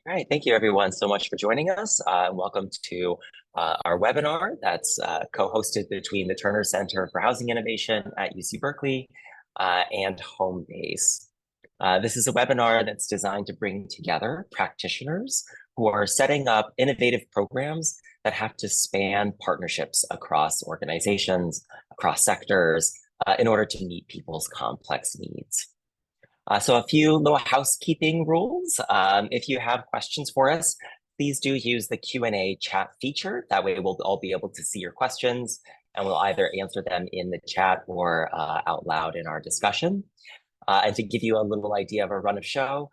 All right, thank you everyone so much for joining us. Welcome to our webinar that's co-hosted between the Terner Center for Housing Innovation at UC Berkeley and Homebase. This is a webinar that's designed to bring together practitioners who are setting up innovative programs that have to span partnerships across organizations, across sectors, in order to meet people's complex needs. So a few little housekeeping rules. If you have questions for us, please do use the Q&A chat feature. That way we'll all be able to see your questions and we'll either answer them in the chat or out loud in our discussion. And to give you a little idea of a run of show,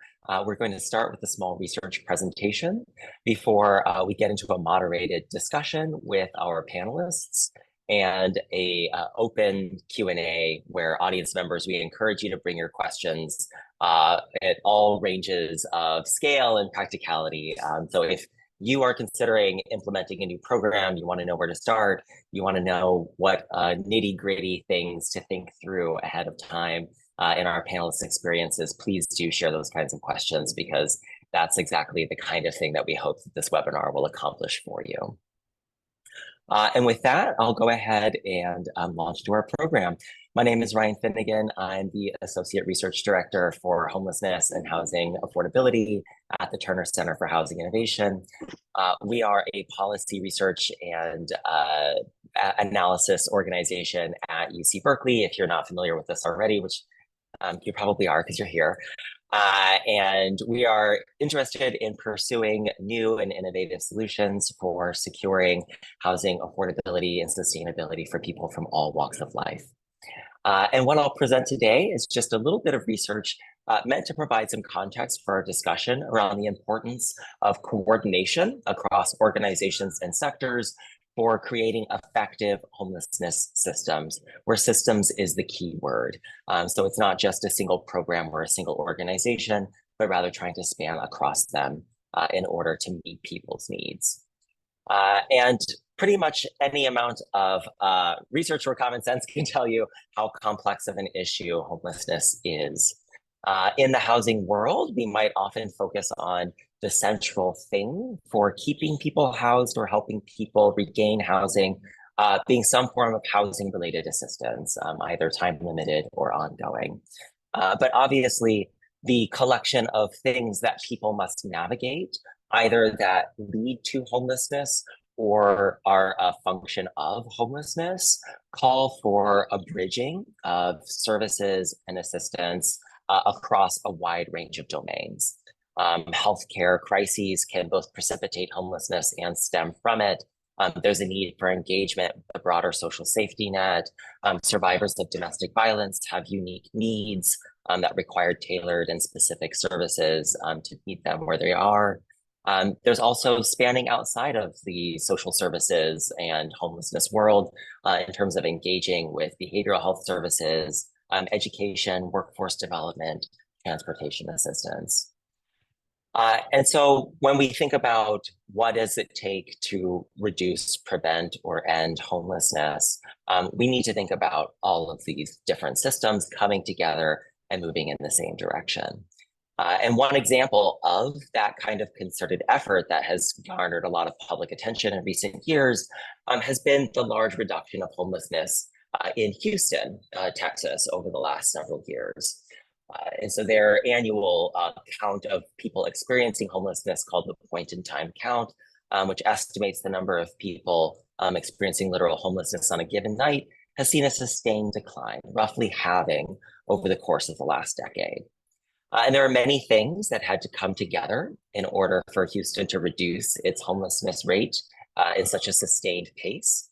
we're going to start with a small research presentation before we get into a moderated discussion with our panelists and a open Q&A where audience members, we encourage you to bring your questions at all ranges of scale and practicality. So if you are considering implementing a new program, you want to know where to start, you want to know what nitty-gritty things to think through ahead of time in our panelists' experiences, please do share those kinds of questions because that's exactly the kind of thing that we hope that this webinar will accomplish for you. And with that, I'll go ahead and launch to our program. My name is Ryan Finnigan. I'm the Associate Research Director for Homelessness and Housing Affordability at the Terner Center for Housing Innovation. We are a policy research and analysis organization at UC Berkeley. If you're not familiar with this already, which you probably are because you're here. And we are interested in pursuing new and innovative solutions for securing housing affordability and sustainability for people from all walks of life. And what I'll present today is just a little bit of research meant to provide some context for our discussion around the importance of coordination across organizations and sectors for creating effective homelessness systems, where systems is the key word. So it's not just a single program or a single organization, but rather trying to span across them in order to meet people's needs. And pretty much any amount of research or common sense can tell you how complex of an issue homelessness is. In the housing world, we might often focus on the central thing for keeping people housed or helping people regain housing, being some form of housing-related assistance, either time-limited or ongoing. But obviously, the collection of things that people must navigate, either that lead to homelessness or are a function of homelessness, call for a bridging of services and assistance across a wide range of domains. Healthcare crises can both precipitate homelessness and stem from it. There's a need for engagement with the broader social safety net. Survivors of domestic violence have unique needs that require tailored and specific services to meet them where they are. There's also spanning outside of the social services and homelessness world in terms of engaging with behavioral health services, education, workforce development, transportation assistance. And so when we think about what does it take to reduce, prevent, or end homelessness, we need to think about all of these different systems coming together and moving in the same direction. And one example of that kind of concerted effort that has garnered a lot of public attention in recent years has been the large reduction of homelessness in Houston, Texas, over the last several years. And so their annual count of people experiencing homelessness, called the point-in-time count, which estimates the number of people experiencing literal homelessness on a given night, has seen a sustained decline, roughly halving over the course of the last decade. And there are many things that had to come together in order for Houston to reduce its homelessness rate in such a sustained pace.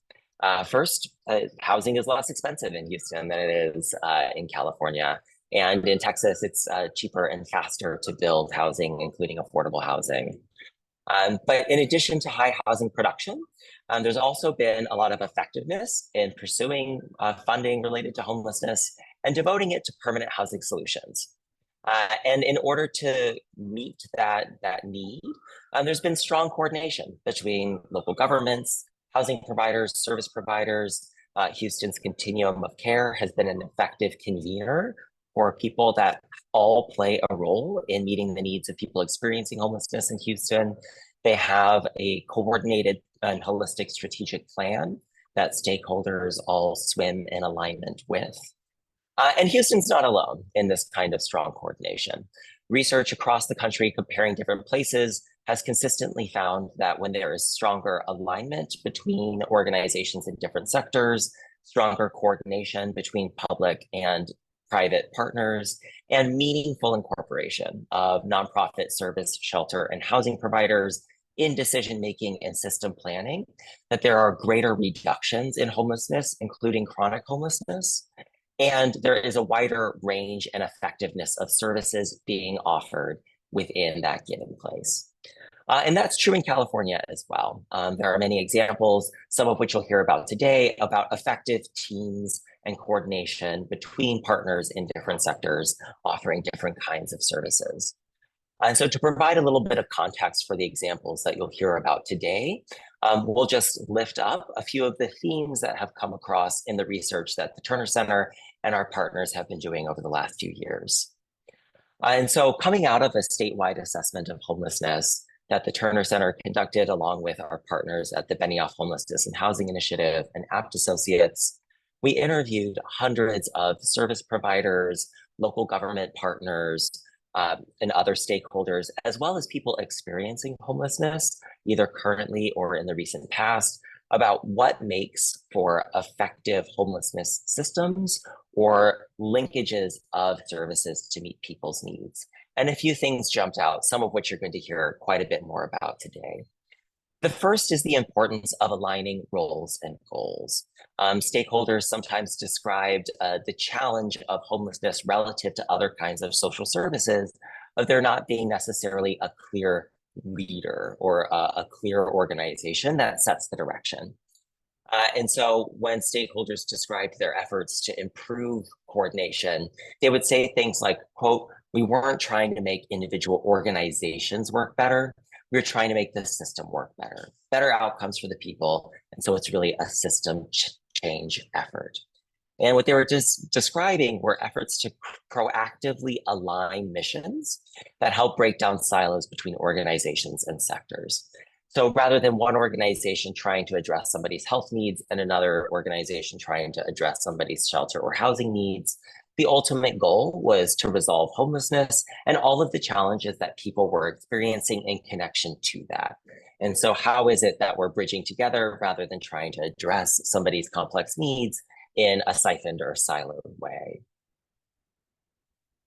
First, housing is less expensive in Houston than it is in California. And in Texas, it's cheaper and faster to build housing, including affordable housing. But in addition to high housing production, there's also been a lot of effectiveness in pursuing funding related to homelessness and devoting it to permanent housing solutions. And in order to meet that need, there's been strong coordination between local governments, housing providers, service providers. Houston's Continuum of Care has been an effective convener for people that all play a role in meeting the needs of people experiencing homelessness in Houston. They have a coordinated and holistic strategic plan that stakeholders all swim in alignment with. And Houston's not alone in this kind of strong coordination. Research across the country comparing different places has consistently found that when there is stronger alignment between organizations in different sectors, stronger coordination between public and private partners, and meaningful incorporation of nonprofit service, shelter, and housing providers in decision-making and system planning, that there are greater reductions in homelessness, including chronic homelessness, and there is a wider range and effectiveness of services being offered within that given place. And that's true in California as well. There are many examples, some of which you'll hear about today, about effective teams and coordination between partners in different sectors offering different kinds of services. And so to provide a little bit of context for the examples that you'll hear about today, we'll just lift up a few of the themes that have come across in the research that the Terner Center and our partners have been doing over the last few years. And so coming out of a statewide assessment of homelessness that the Terner Center conducted along with our partners at the Benioff Homelessness and Housing Initiative and Apt Associates, we interviewed hundreds of service providers, local government partners, and other stakeholders, as well as people experiencing homelessness, either currently or in the recent past, about what makes for effective homelessness systems or linkages of services to meet people's needs. And a few things jumped out, some of which you're going to hear quite a bit more about today. The first is the importance of aligning roles and goals. Stakeholders sometimes described the challenge of homelessness relative to other kinds of social services, of there not being necessarily a clear leader or a clear organization that sets the direction. And so when stakeholders described their efforts to improve coordination, they would say things like, quote, "We weren't trying to make individual organizations work better. We were trying to make the system work better, better outcomes for the people." And so it's really a system change effort. And what they were just describing were efforts to proactively align missions that help break down silos between organizations and sectors. So rather than one organization trying to address somebody's health needs and another organization trying to address somebody's shelter or housing needs, the ultimate goal was to resolve homelessness and all of the challenges that people were experiencing in connection to that. And so how is it that we're bridging together rather than trying to address somebody's complex needs in a siphoned or siloed way?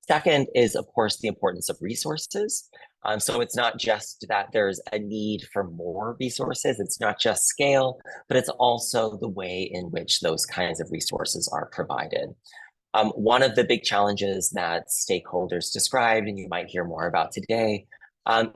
Second is, of course, the importance of resources. So it's not just that there's a need for more resources, it's not just scale, but it's also the way in which those kinds of resources are provided. One of the big challenges that stakeholders described, and you might hear more about today,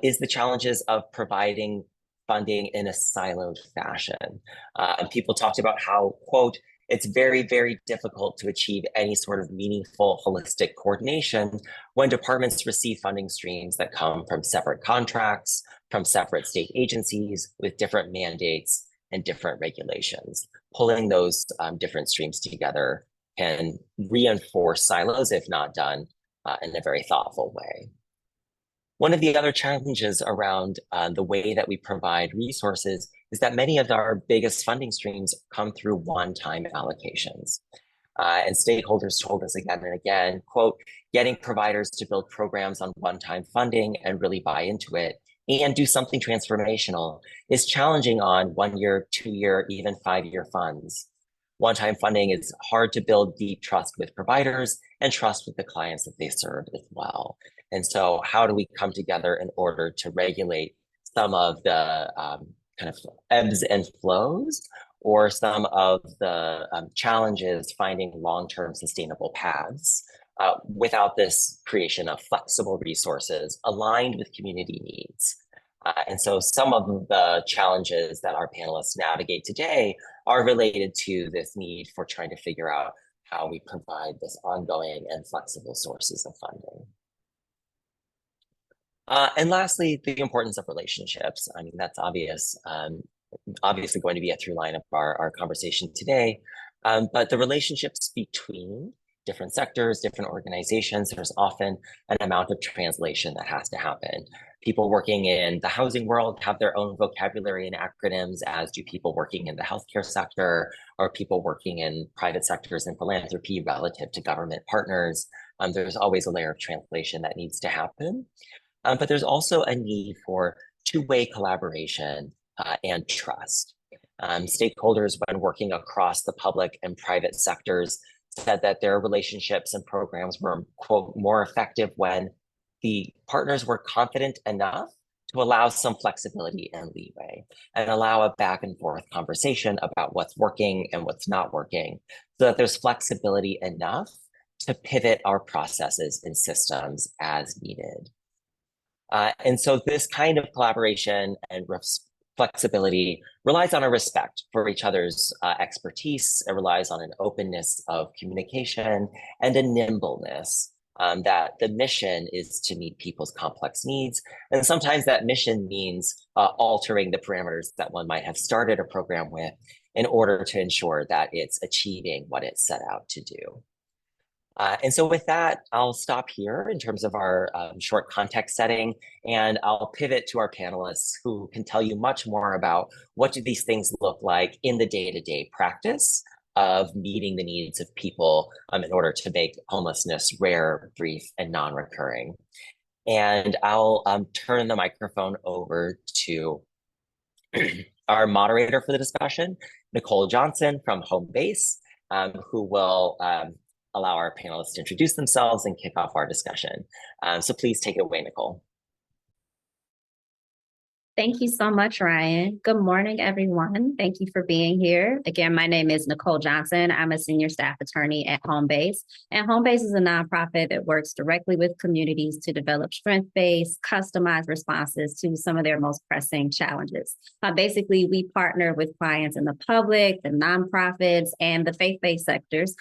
is the challenges of providing funding in a siloed fashion. And people talked about how, quote, "It's very, very difficult to achieve any sort of meaningful holistic coordination when departments receive funding streams that come from separate contracts, from separate state agencies with different mandates and different regulations. Pulling those different streams together can reinforce silos if not done in a very thoughtful way." One of the other challenges around the way that we provide resources is that many of our biggest funding streams come through one-time allocations. And stakeholders told us again and again, quote, "Getting providers to build programs on one-time funding and really buy into it and do something transformational is challenging on 1 year, 2 year, even 5-year funds. One-time funding is hard to build deep trust with providers and trust with the clients that they serve as well. And so how do we come together in order to regulate some of the kind of ebbs and flows or some of the challenges finding long-term sustainable paths without this creation of flexible resources aligned with community needs? And so some of the challenges that our panelists navigate today are related to this need for trying to figure out how we provide this ongoing and flexible sources of funding. And lastly, the importance of relationships. I mean, that's obvious, obviously going to be a through line of our conversation today, but the relationships between different sectors, different organizations, there's often an amount of translation that has to happen. People working in the housing world have their own vocabulary and acronyms, as do people working in the healthcare sector or people working in private sectors and philanthropy relative to government partners. There's always a layer of translation that needs to happen. But there's also a need for two-way collaboration and trust. Stakeholders, when working across the public and private sectors, said that their relationships and programs were, quote, more effective when the partners were confident enough to allow some flexibility and leeway and allow a back and forth conversation about what's working and what's not working, so that there's flexibility enough to pivot our processes and systems as needed. And so this kind of collaboration and flexibility relies on a respect for each other's expertise. It relies on an openness of communication and a nimbleness that the mission is to meet people's complex needs. And sometimes that mission means altering the parameters that one might have started a program with in order to ensure that it's achieving what it set out to do. And so with that, I'll stop here in terms of our short context setting, and I'll pivot to our panelists who can tell you much more about what do these things look like in the day-to-day practice of meeting the needs of people in order to make homelessness rare, brief, and non-recurring. And I'll turn the microphone over to our moderator for the discussion, Nicole Johnson from Homebase, who will allow our panelists to introduce themselves and kick off our discussion. So please take it away, Nicole. Thank you so much, Ryan. Good morning, everyone. Thank you for being here. Again, my name is Nicole Johnson. I'm a senior staff attorney at Homebase. And Homebase is a nonprofit that works directly with communities to develop strength-based, customized responses to some of their most pressing challenges. Basically, we partner with clients in the public, the nonprofits, and the faith-based sectors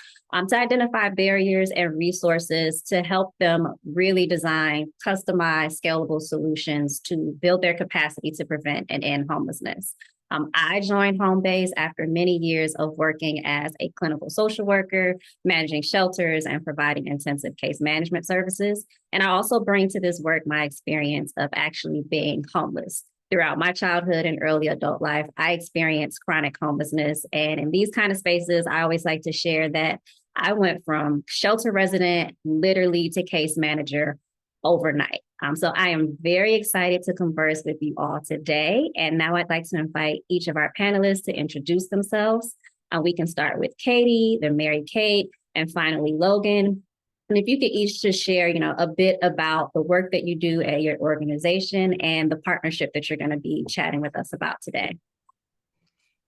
to identify barriers and resources to help them really design customized, scalable solutions to build their capacity to prevent and end homelessness. I joined Homebase after many years of working as a clinical social worker, managing shelters, and providing intensive case management services. And I also bring to this work my experience of actually being homeless. Throughout my childhood and early adult life, I experienced chronic homelessness. And in these kind of spaces, I always like to share that I went from shelter resident literally to case manager overnight. So I am very excited to converse with you all today. And now I'd like to invite each of our panelists to introduce themselves. We can start with Katie, then Mary Kate, and finally Logan. And if you could each just share, a bit about the work that you do at your organization and the partnership that you're going to be chatting with us about today.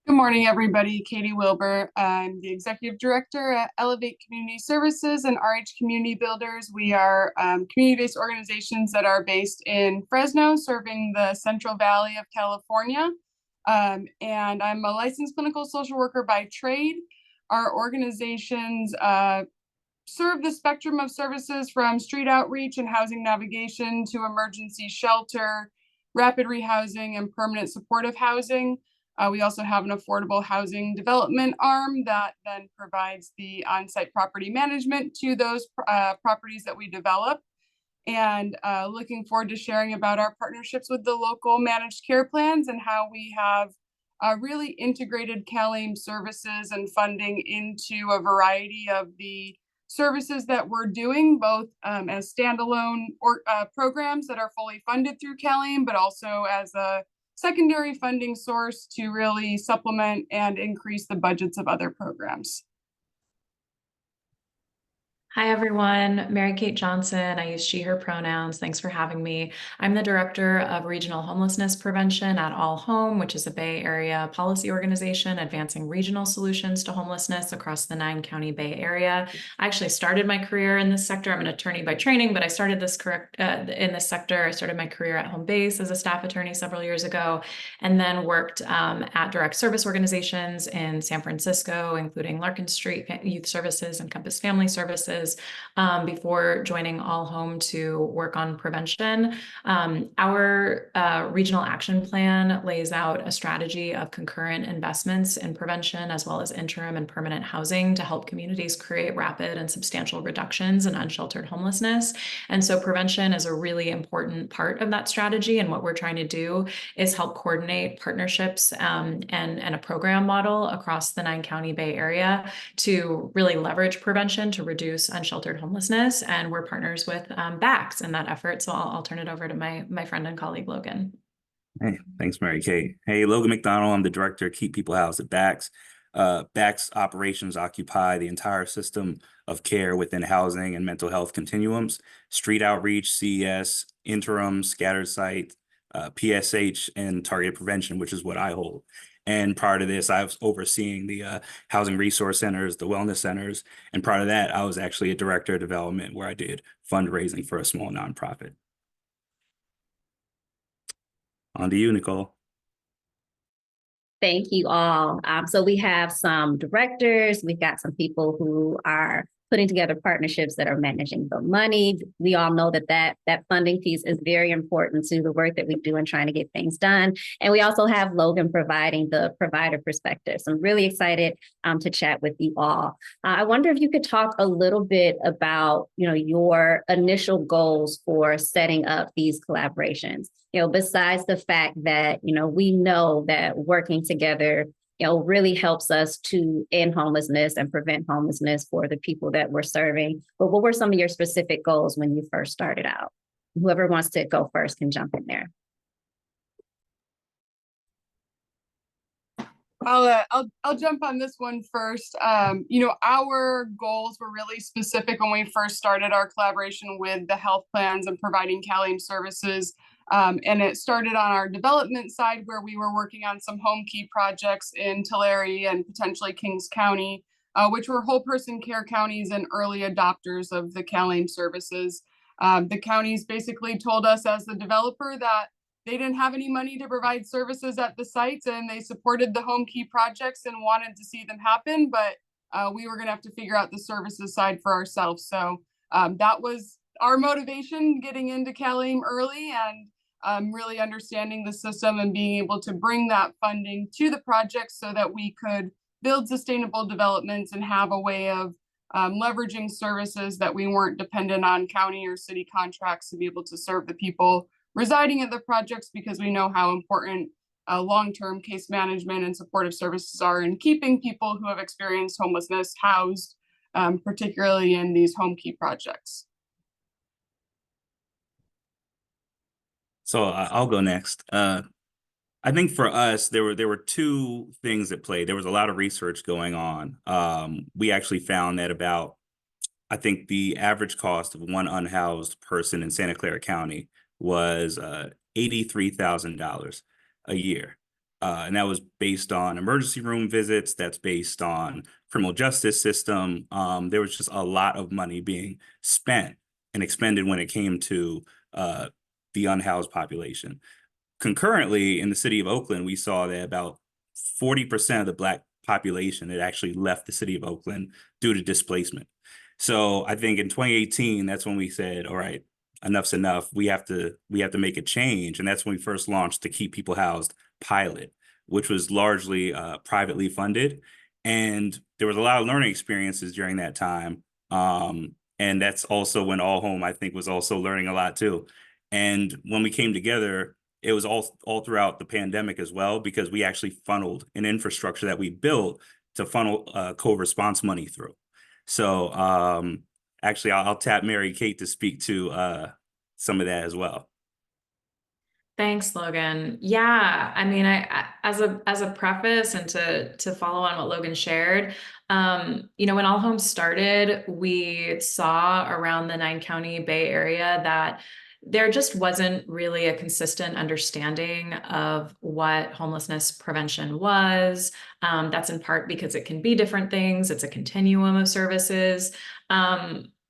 Good morning, everybody. Katie Wilbur. I'm the Executive Director at Elevate Community Services and RH Community Builders. We are community-based organizations that are based in Fresno, serving the Central Valley of California. And I'm a licensed clinical social worker by trade. Our organizations serve the spectrum of services from street outreach and housing navigation to emergency shelter, rapid rehousing, and permanent supportive housing. We also have an affordable housing development arm that then provides the on-site property management to those properties that we develop. And looking forward to sharing about our partnerships with the local managed care plans and how we have really integrated CalAIM services and funding into a variety of the services that we're doing, both as standalone programs that are fully funded through CalAIM, but also as a secondary funding source to really supplement and increase the budgets of other programs. Hi, everyone. Mary Kate Johnson. I use she, her pronouns. Thanks for having me. I'm the Director of Regional Homelessness Prevention at All Home, which is a Bay Area policy organization advancing regional solutions to homelessness across the 9-county Bay Area. I actually started my career in this sector. I'm an attorney by training, but I started this in this sector. I started my career at Homebase as a staff attorney several years ago, and then worked at direct service organizations in San Francisco, including Larkin Street Youth Services and Compass Family Services, services before joining All Home to work on prevention. Our regional action plan lays out a strategy of concurrent investments in prevention as well as interim and permanent housing to help communities create rapid and substantial reductions in unsheltered homelessness. And so prevention is a really important part of that strategy. And what we're trying to do is help coordinate partnerships and a program model across the 9-county Bay Area to really leverage prevention to reduce unsheltered homelessness. And we're partners with BACS in that effort. So I'll turn it over to my friend and colleague, Logan. Hey, thanks, Mary Kate. Hey, Logan McDonnell. I'm the director of Keep People Housed at BACS. BACS operations occupy the entire system of care within housing and mental health continuums: street outreach, CES, interim, scattered site, PSH, and targeted prevention, which is what I hold. And prior to this, I was overseeing the housing resource centers, the wellness centers. And prior to that, I was actually a director of development where I did fundraising for a small nonprofit. On to you, Nicole. Thank you all. So we have some directors, we've got some people who are putting together partnerships that are managing the money. We all know that funding piece is very important to the work that we do in trying to get things done. And we also have Logan providing the provider perspective. So I'm really excited to chat with you all. I wonder if you could talk a little bit about, your initial goals for setting up these collaborations. Besides the fact that, we know that working together really helps us to end homelessness and prevent homelessness for the people that we're serving. But what were some of your specific goals when you first started out? Whoever wants to go first can jump in there. I'll jump on this one first. Our goals were really specific when we first started our collaboration with the health plans and providing CalAIM services. And it started on our development side where we were working on some home key projects in Tulare and potentially Kings County, which were whole person care counties and early adopters of the CalAIM services. The counties basically told us as the developer that they didn't have any money to provide services at the sites, and they supported the home key projects and wanted to see them happen, but we were going to have to figure out the services side for ourselves. So that was our motivation getting into CalAIM early and really understanding the system and being able to bring that funding to the project so that we could build sustainable developments and have a way of leveraging services that we weren't dependent on county or city contracts to be able to serve the people residing at the projects, because we know how important long-term case management and supportive services are in keeping people who have experienced homelessness housed, particularly in these home key projects. So I'll go next. I think for us, there were two things at play. There was a lot of research going on. We actually found that I think the average cost of one unhoused person in Santa Clara County was $83,000 a year. And that was based on emergency room visits. That's based on criminal justice system. There was just a lot of money being spent and expended when it came to the unhoused population. Concurrently, in the city of Oakland, we saw that about 40% of the Black population had actually left the city of Oakland due to displacement. So I think in 2018, that's when we said, all right, enough's enough. We have to make a change. And that's when we first launched the Keep People Housed pilot, which was largely privately funded. And there was a lot of learning experiences during that time. And that's also when All Home, I think, was also learning a lot too. And when we came together, it was all throughout the pandemic as well, because we actually funneled an infrastructure that we built to funnel co-response money through. So actually, I'll tap Mary Kate to speak to some of that as well. Thanks, Logan. Yeah, I mean, I as a preface and to follow on what Logan shared, when All Homes started, we saw around the 9-county Bay Area that there just wasn't really a consistent understanding of what homelessness prevention was. That's in part because it can be different things. It's a continuum of services.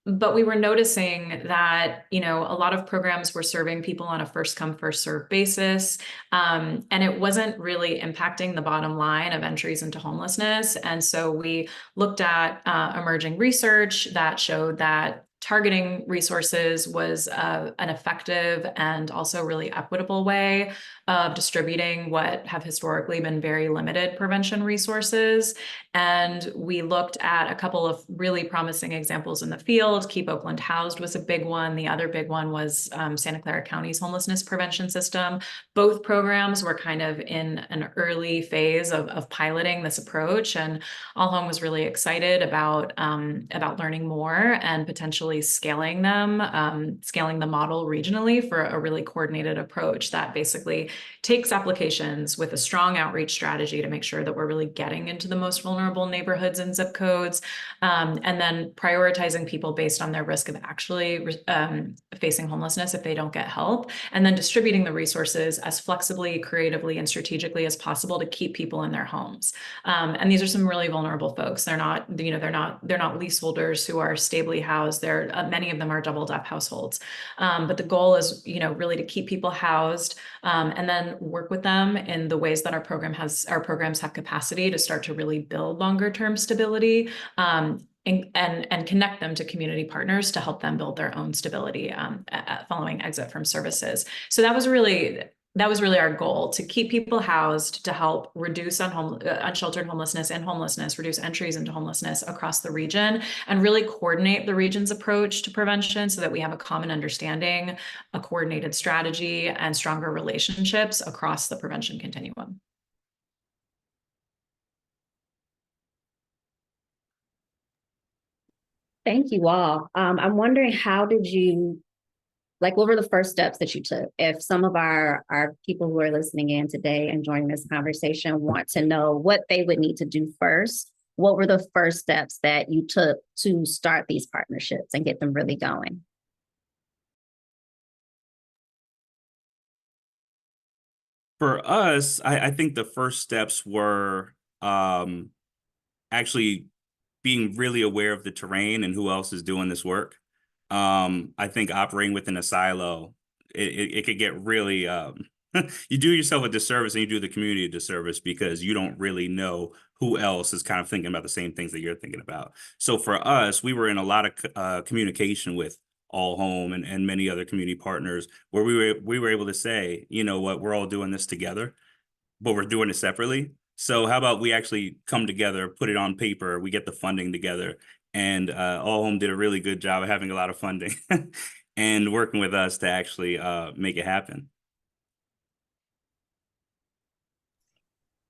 But we were noticing that, you know, a lot of programs were serving people on a first come, first serve basis. And it wasn't really impacting the bottom line of entries into homelessness. And so we looked at emerging research that showed that targeting resources was an effective and also really equitable way of distributing what have historically been very limited prevention resources. And we looked at a couple of really promising examples in the field. Keep Oakland Housed was a big one. The other big one was Santa Clara County's homelessness prevention system. Both programs were kind of in an early phase of piloting this approach, and All Home was really excited about learning more and potentially scaling them, scaling the model regionally for a really coordinated approach that basically takes applications with a strong outreach strategy to make sure that we're really getting into the most vulnerable neighborhoods and zip codes, and then prioritizing people based on their risk of actually facing homelessness if they don't get help, and then distributing the resources as flexibly, creatively, and strategically as possible to keep people in their homes. And these are some really vulnerable folks. They're not, you know, they're not leaseholders who are stably housed. Many of them are double-deck households. But the goal is, you know, really to keep people housed, and then work with them in the ways that our programs have capacity to start to really build longer-term stability, and connect them to community partners to help them build their own stability following exit from services. So that was really our goal, to keep people housed, to help reduce unsheltered homelessness and homelessness, reduce entries into homelessness across the region, and really coordinate the region's approach to prevention so that we have a common understanding, a coordinated strategy, and stronger relationships across the prevention continuum. Thank you all. I'm wondering, what were the first steps that you took? If some of our people who are listening in today and joining this conversation want to know what they would need to do first, what were the first steps that you took to start these partnerships and get them really going? For us, I think the first steps were actually being really aware of the terrain and who else is doing this work. I think operating within a silo, it could get really, you do yourself a disservice and you do the community a disservice because you don't really know who else is kind of thinking about the same things that you're thinking about. So for us, we were in a lot of communication with All Home and many other community partners where we were able to say, you know what, we're all doing this together, but we're doing it separately. So how about we actually come together, put it on paper, we get the funding together, and All Home did a really good job of having a lot of funding and working with us to actually make it happen.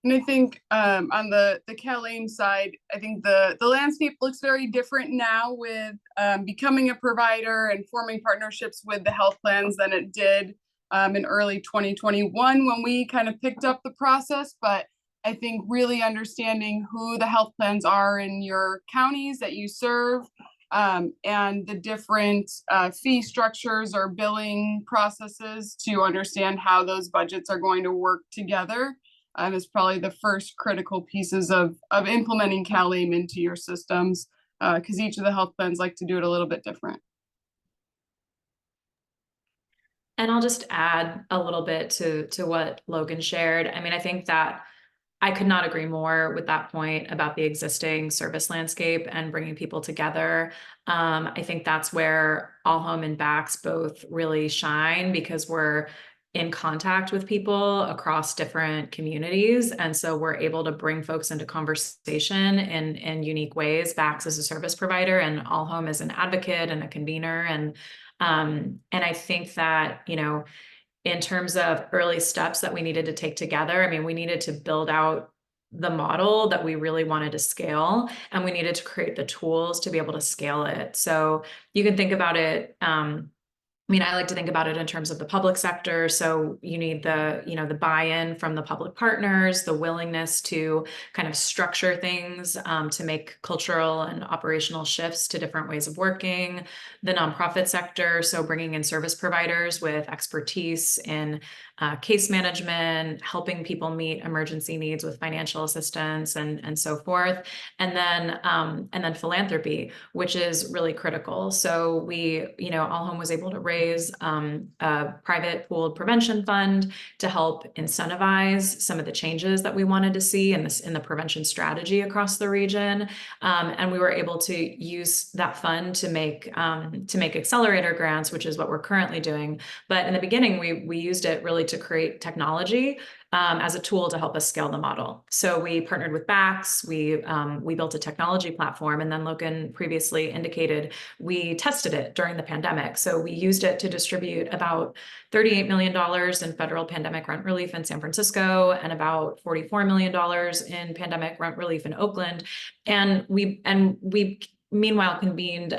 And I think on the CalAIM side, I think the landscape looks very different now with becoming a provider and forming partnerships with the health plans than it did in early 2021 when we kind of picked up the process. But I think really understanding who the health plans are in your counties that you serve, and the different fee structures or billing processes to understand how those budgets are going to work together is probably the first critical pieces of implementing CalAIM into your systems, because each of the health plans like to do it a little bit different. And I'll just add a little bit to what Logan shared. I mean, I think that I could not agree more with that point about the existing service landscape and bringing people together. I think that's where All Home and BACS both really shine, because we're in contact with people across different communities. And so we're able to bring folks into conversation in unique ways. BACS is a service provider and All Home is an advocate and a convener. And I think that, you know, in terms of early steps that we needed to take together, I mean, we needed to build out the model that we really wanted to scale, and we needed to create the tools to be able to scale it. So you can think about it, I mean, I like to think about it in terms of the public sector. So you need the buy-in from the public partners, the willingness to kind of structure things to make cultural and operational shifts to different ways of working. The nonprofit sector, so bringing in service providers with expertise in case management, helping people meet emergency needs with financial assistance and so forth. And then philanthropy, which is really critical. So we, All Home was able to raise a private pooled prevention fund to help incentivize some of the changes that we wanted to see in the prevention strategy across the region. And we were able to use that fund to make accelerator grants, which is what we're currently doing. But in the beginning, we used it really to create technology as a tool to help us scale the model. So we partnered with Bax, we built a technology platform, and then Logan previously indicated we tested it during the pandemic. So we used it to distribute about $38 million in federal pandemic rent relief in San Francisco and about $44 million in pandemic rent relief in Oakland. And we meanwhile convened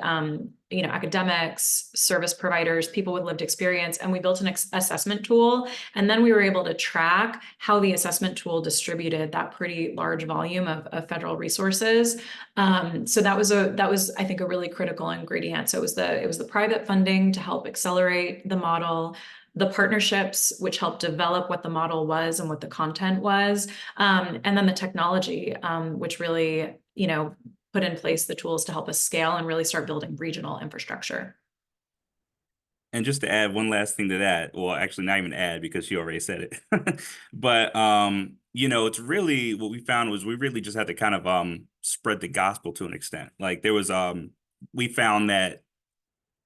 academics, service providers, people with lived experience, and we built an assessment tool. And then we were able to track how the assessment tool distributed that pretty large volume of federal resources. So that was, I think, a really critical ingredient. So it was the private funding to help accelerate the model, the partnerships, which helped develop what the model was and what the content was, and then the technology, which really, put in place the tools to help us scale and really start building regional infrastructure. And just to add one last thing to that, well, actually not even add because she already said it, but it's really what we found was we really just had to kind of spread the gospel to an extent. Like there was we found that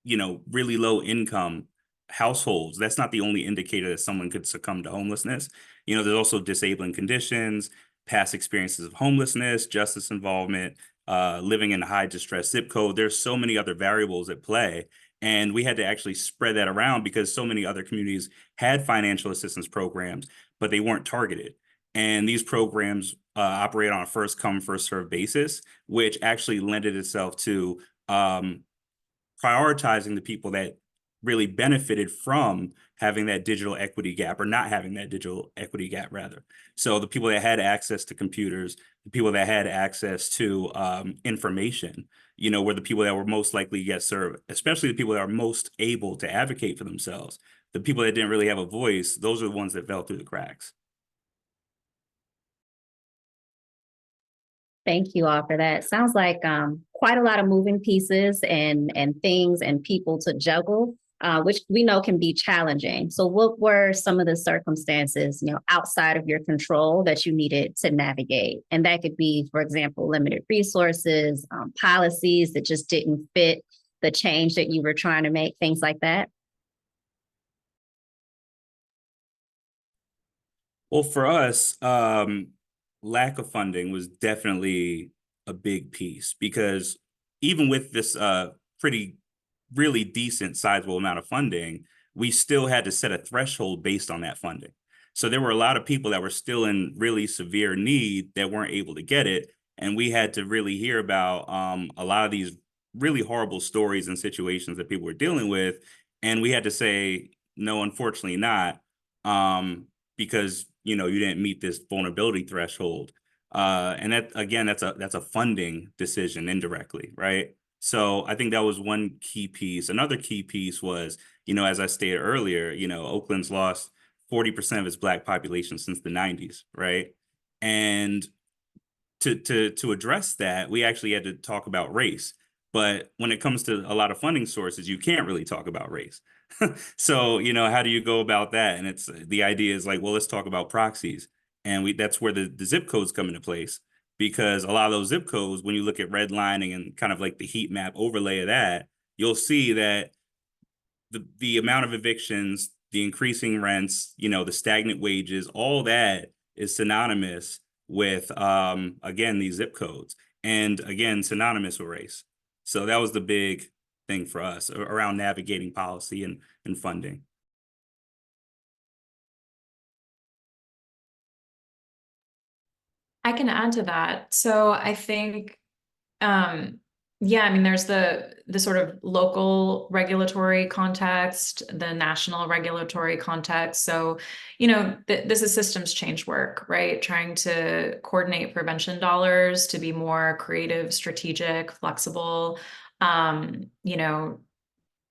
really low income households, that's not the only indicator that someone could succumb to homelessness. There's also disabling conditions, past experiences of homelessness, justice involvement, living in a high distress zip code. There's so many other variables at play. And we had to actually spread that around because so many other communities had financial assistance programs, but they weren't targeted. And these programs operate on a first come, first served basis, which actually lended itself to prioritizing the people that really benefited from having that digital equity gap, or not having that digital equity gap, rather. So the people that had access to computers, the people that had access to information, were the people that were most likely to get served, especially the people that are most able to advocate for themselves. The people that didn't really have a voice, those are the ones that fell through the cracks. Thank you all for that. Sounds like quite a lot of moving pieces and things and people to juggle, which we know can be challenging. So what were some of the circumstances, outside of your control that you needed to navigate? And that could be, for example, limited resources, policies that just didn't fit the change that you were trying to make, things like that. Well, for us, lack of funding was definitely a big piece, because even with this really decent sizable amount of funding, we still had to set a threshold based on that funding. So there were a lot of people that were still in really severe need that weren't able to get it. And we had to really hear about a lot of these really horrible stories and situations that people were dealing with. And we had to say, no, unfortunately not, because you didn't meet this vulnerability threshold. And that, again, that's a funding decision indirectly, right? So I think that was one key piece. Another key piece was, as I stated earlier, Oakland's lost 40% of its Black population since the 90s, right? And to address that, we actually had to talk about race. But when it comes to a lot of funding sources, you can't really talk about race. So, how do you go about that? And the idea is like, well, let's talk about proxies. And that's where the zip codes come into place, because a lot of those zip codes, when you look at redlining and kind of like the heat map overlay of that, you'll see that the amount of evictions, the increasing rents, the stagnant wages, all that is synonymous with, again, these zip codes, and again, synonymous with race. So that was the big thing for us around navigating policy and funding. I can add to that. So I think, there's the sort of local regulatory context, the national regulatory context. So, this is systems change work, right? Trying to coordinate prevention dollars to be more creative, strategic, flexible.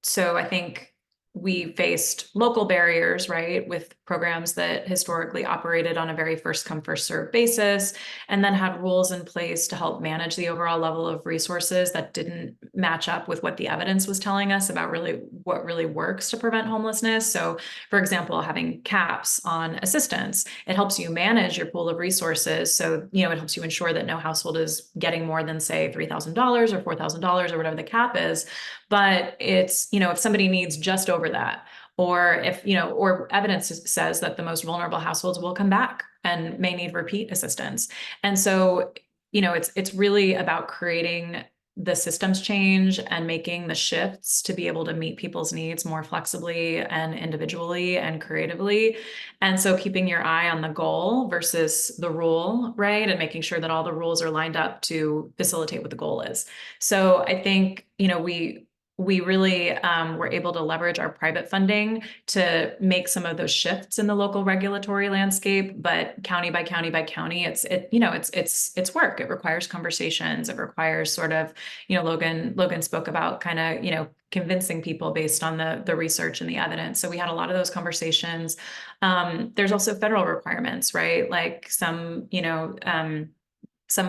So I think we faced local barriers, right, with programs that historically operated on a very first come, first served basis, and then had rules in place to help manage the overall level of resources that didn't match up with what the evidence was telling us about really what really works to prevent homelessness. So, for example, having caps on assistance, it helps you manage your pool of resources. So, it helps you ensure that no household is getting more than, say, $3,000 or $4,000 or whatever the cap is. But it's, if somebody needs just over that, or if, or evidence says that the most vulnerable households will come back and may need repeat assistance. And so, it's really about creating the systems change and making the shifts to be able to meet people's needs more flexibly and individually and creatively. And so keeping your eye on the goal versus the rule, right? And making sure that all the rules are lined up to facilitate what the goal is. So I think, we really were able to leverage our private funding to make some of those shifts in the local regulatory landscape, but county by county by county, it's work. It requires conversations. It requires sort of, Logan spoke about kind of, convincing people based on the research and the evidence. So we had a lot of those conversations. There's also federal requirements, right? Like some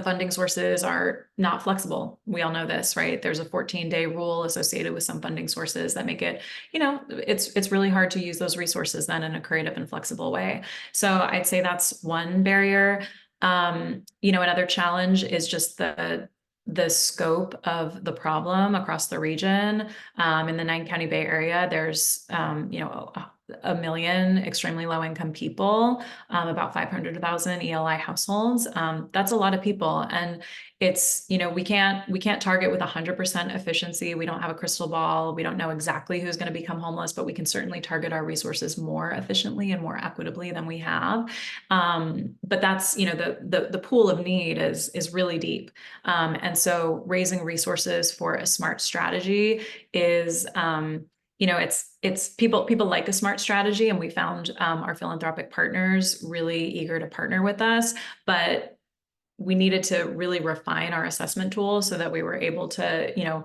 funding sources are not flexible. We all know this, right? There's a 14-day rule associated with some funding sources that make it, it's really hard to use those resources then in a creative and flexible way. So I'd say that's one barrier. Another challenge is just the scope of the problem across the region. In the 9-county Bay Area, there's, 1 million extremely low income people, about 500,000 ELI households. That's a lot of people. And it's, we can't target with 100% efficiency. We don't have a crystal ball. We don't know exactly who's going to become homeless, but we can certainly target our resources more efficiently and more equitably than we have. But that's, the pool of need is really deep. And so raising resources for a smart strategy is, it's people like a smart strategy, and we found our philanthropic partners really eager to partner with us, but we needed to really refine our assessment tools so that we were able to,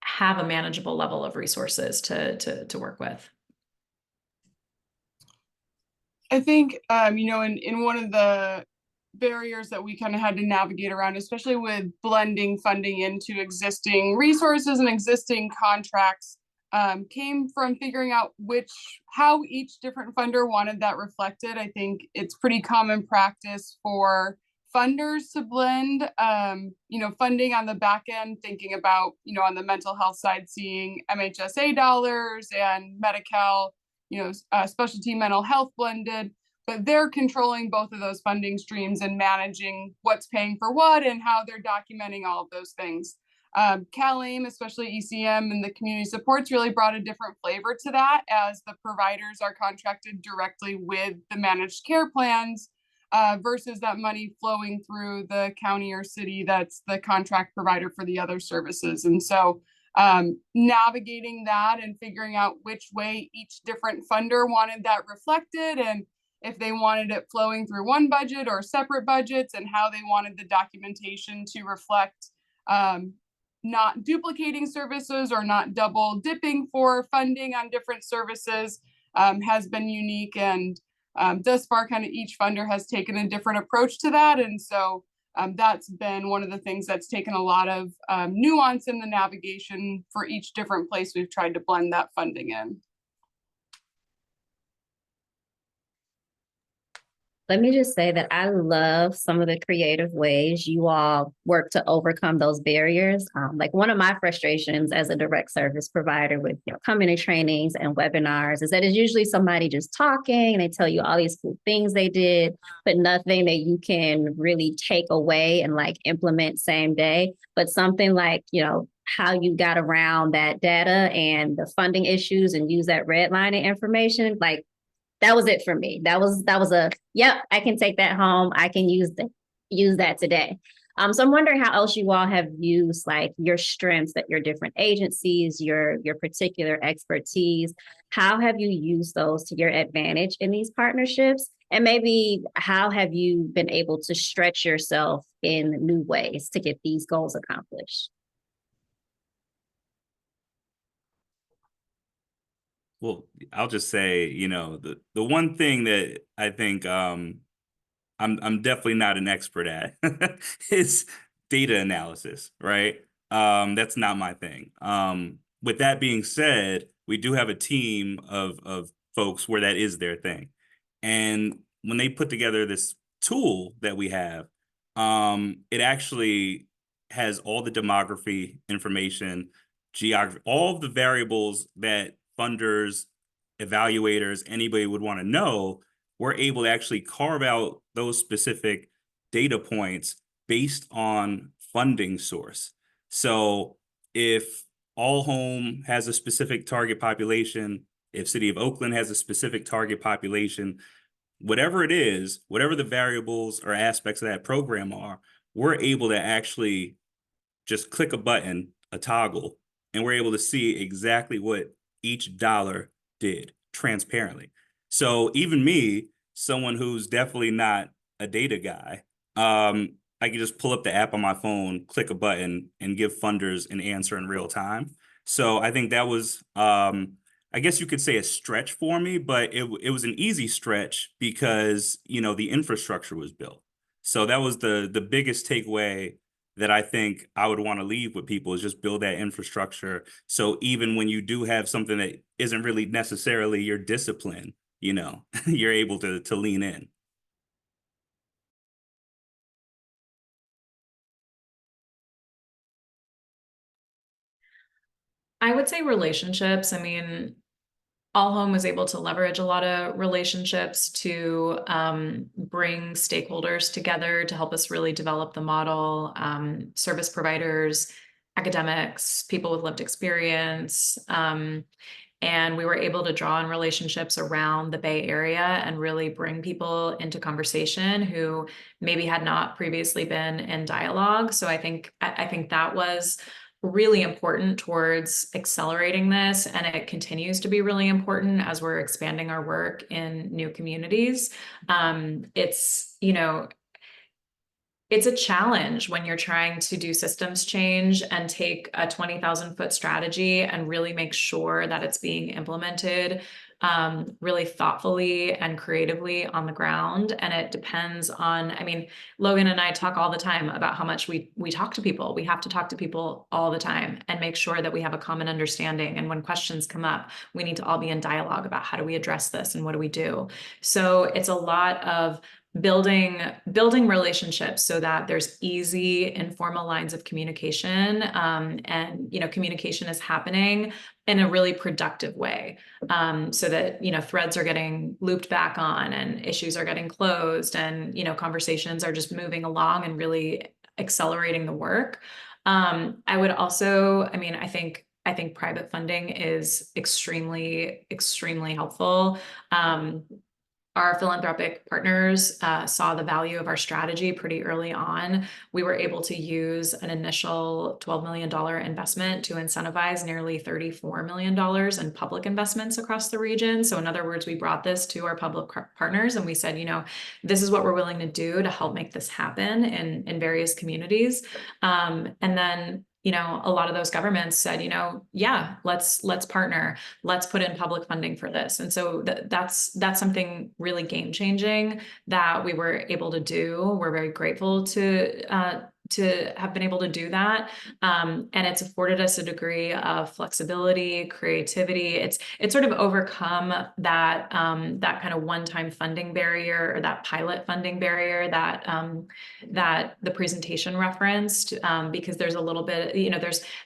have a manageable level of resources to work with. I think, in one of the barriers that we kind of had to navigate around, especially with blending funding into existing resources and existing contracts, came from figuring out how each different funder wanted that reflected. I think it's pretty common practice for funders to blend, funding on the back end, thinking about, on the mental health side, seeing MHSA dollars and Medi-Cal, specialty mental health blended, but they're controlling both of those funding streams and managing what's paying for what and how they're documenting all of those things. CalAIM, especially ECM and the community supports, really brought a different flavor to that, as the providers are contracted directly with the managed care plans, versus that money flowing through the county or city that's the contract provider for the other services. And so navigating that and figuring out which way each different funder wanted that reflected, and if they wanted it flowing through one budget or separate budgets, and how they wanted the documentation to reflect not duplicating services or not double dipping for funding on different services, has been unique. And thus far, kind of each funder has taken a different approach to that. And so that's been one of the things that's taken a lot of nuance in the navigation for each different place we've tried to blend that funding in. Let me just say that I love some of the creative ways you all work to overcome those barriers. Like one of my frustrations as a direct service provider with coming to trainings and webinars is that it's usually somebody just talking and they tell you all these cool things they did, but nothing that you can really take away and like implement same day. But something like, how you got around that data and the funding issues and use that redlining information, like that was it for me. That was yep, I can take that home. I can use that today. So I'm wondering how else you all have used like your strengths at your different agencies, your particular expertise. How have you used those to your advantage in these partnerships? And maybe how have you been able to stretch yourself in new ways to get these goals accomplished? Well, I'll just say, the one thing that I think I'm definitely not an expert at is data analysis, right? That's not my thing. With that being said, we do have a team of folks where that is their thing. And when they put together this tool that we have, it actually has all the demography information, geography, all of the variables that funders, evaluators, anybody would want to know. We're able to actually carve out those specific data points based on funding source. So if All Home has a specific target population, if City of Oakland has a specific target population, whatever it is, whatever the variables or aspects of that program are, we're able to actually just click a button, a toggle, and we're able to see exactly what each dollar did transparently. So even me, someone who's definitely not a data guy, I can just pull up the app on my phone, click a button, and give funders an answer in real time. So I think that was, I guess you could say, a stretch for me, but it was an easy stretch because, the infrastructure was built. So that was the biggest takeaway that I think I would want to leave with people, is just build that infrastructure. So even when you do have something that isn't really necessarily your discipline, you're able to lean in. I would say relationships. I mean, All Home was able to leverage a lot of relationships to bring stakeholders together to help us really develop the model, service providers, academics, people with lived experience. And we were able to draw on relationships around the Bay Area and really bring people into conversation who maybe had not previously been in dialogue. So I think that was really important towards accelerating this, and it continues to be really important as we're expanding our work in new communities. It's a challenge when you're trying to do systems change and take a 20,000-foot strategy and really make sure that it's being implemented really thoughtfully and creatively on the ground. And it depends on, I mean, Logan and I talk all the time about how much we talk to people. We have to talk to people all the time and make sure that we have a common understanding. And when questions come up, we need to all be in dialogue about how do we address this and what do we do. So it's a lot of building relationships so that there's easy, informal lines of communication, and communication is happening in a really productive way, so that threads are getting looped back on and issues are getting closed, and conversations are just moving along and really accelerating the work. I would also, I think private funding is extremely, extremely helpful. Our philanthropic partners saw the value of our strategy pretty early on. We were able to use an initial $12 million investment to incentivize nearly $34 million in public investments across the region. So in other words, we brought this to our public partners and we said, this is what we're willing to do to help make this happen in various communities. And then a lot of those governments said, yeah, let's partner, let's put in public funding for this. And so that's something really game changing that we were able to do. We're very grateful to have been able to do that. And it's afforded us a degree of flexibility, creativity. It's sort of overcome that kind of one-time funding barrier, or that pilot funding barrier that the presentation referenced, because there's a little bit,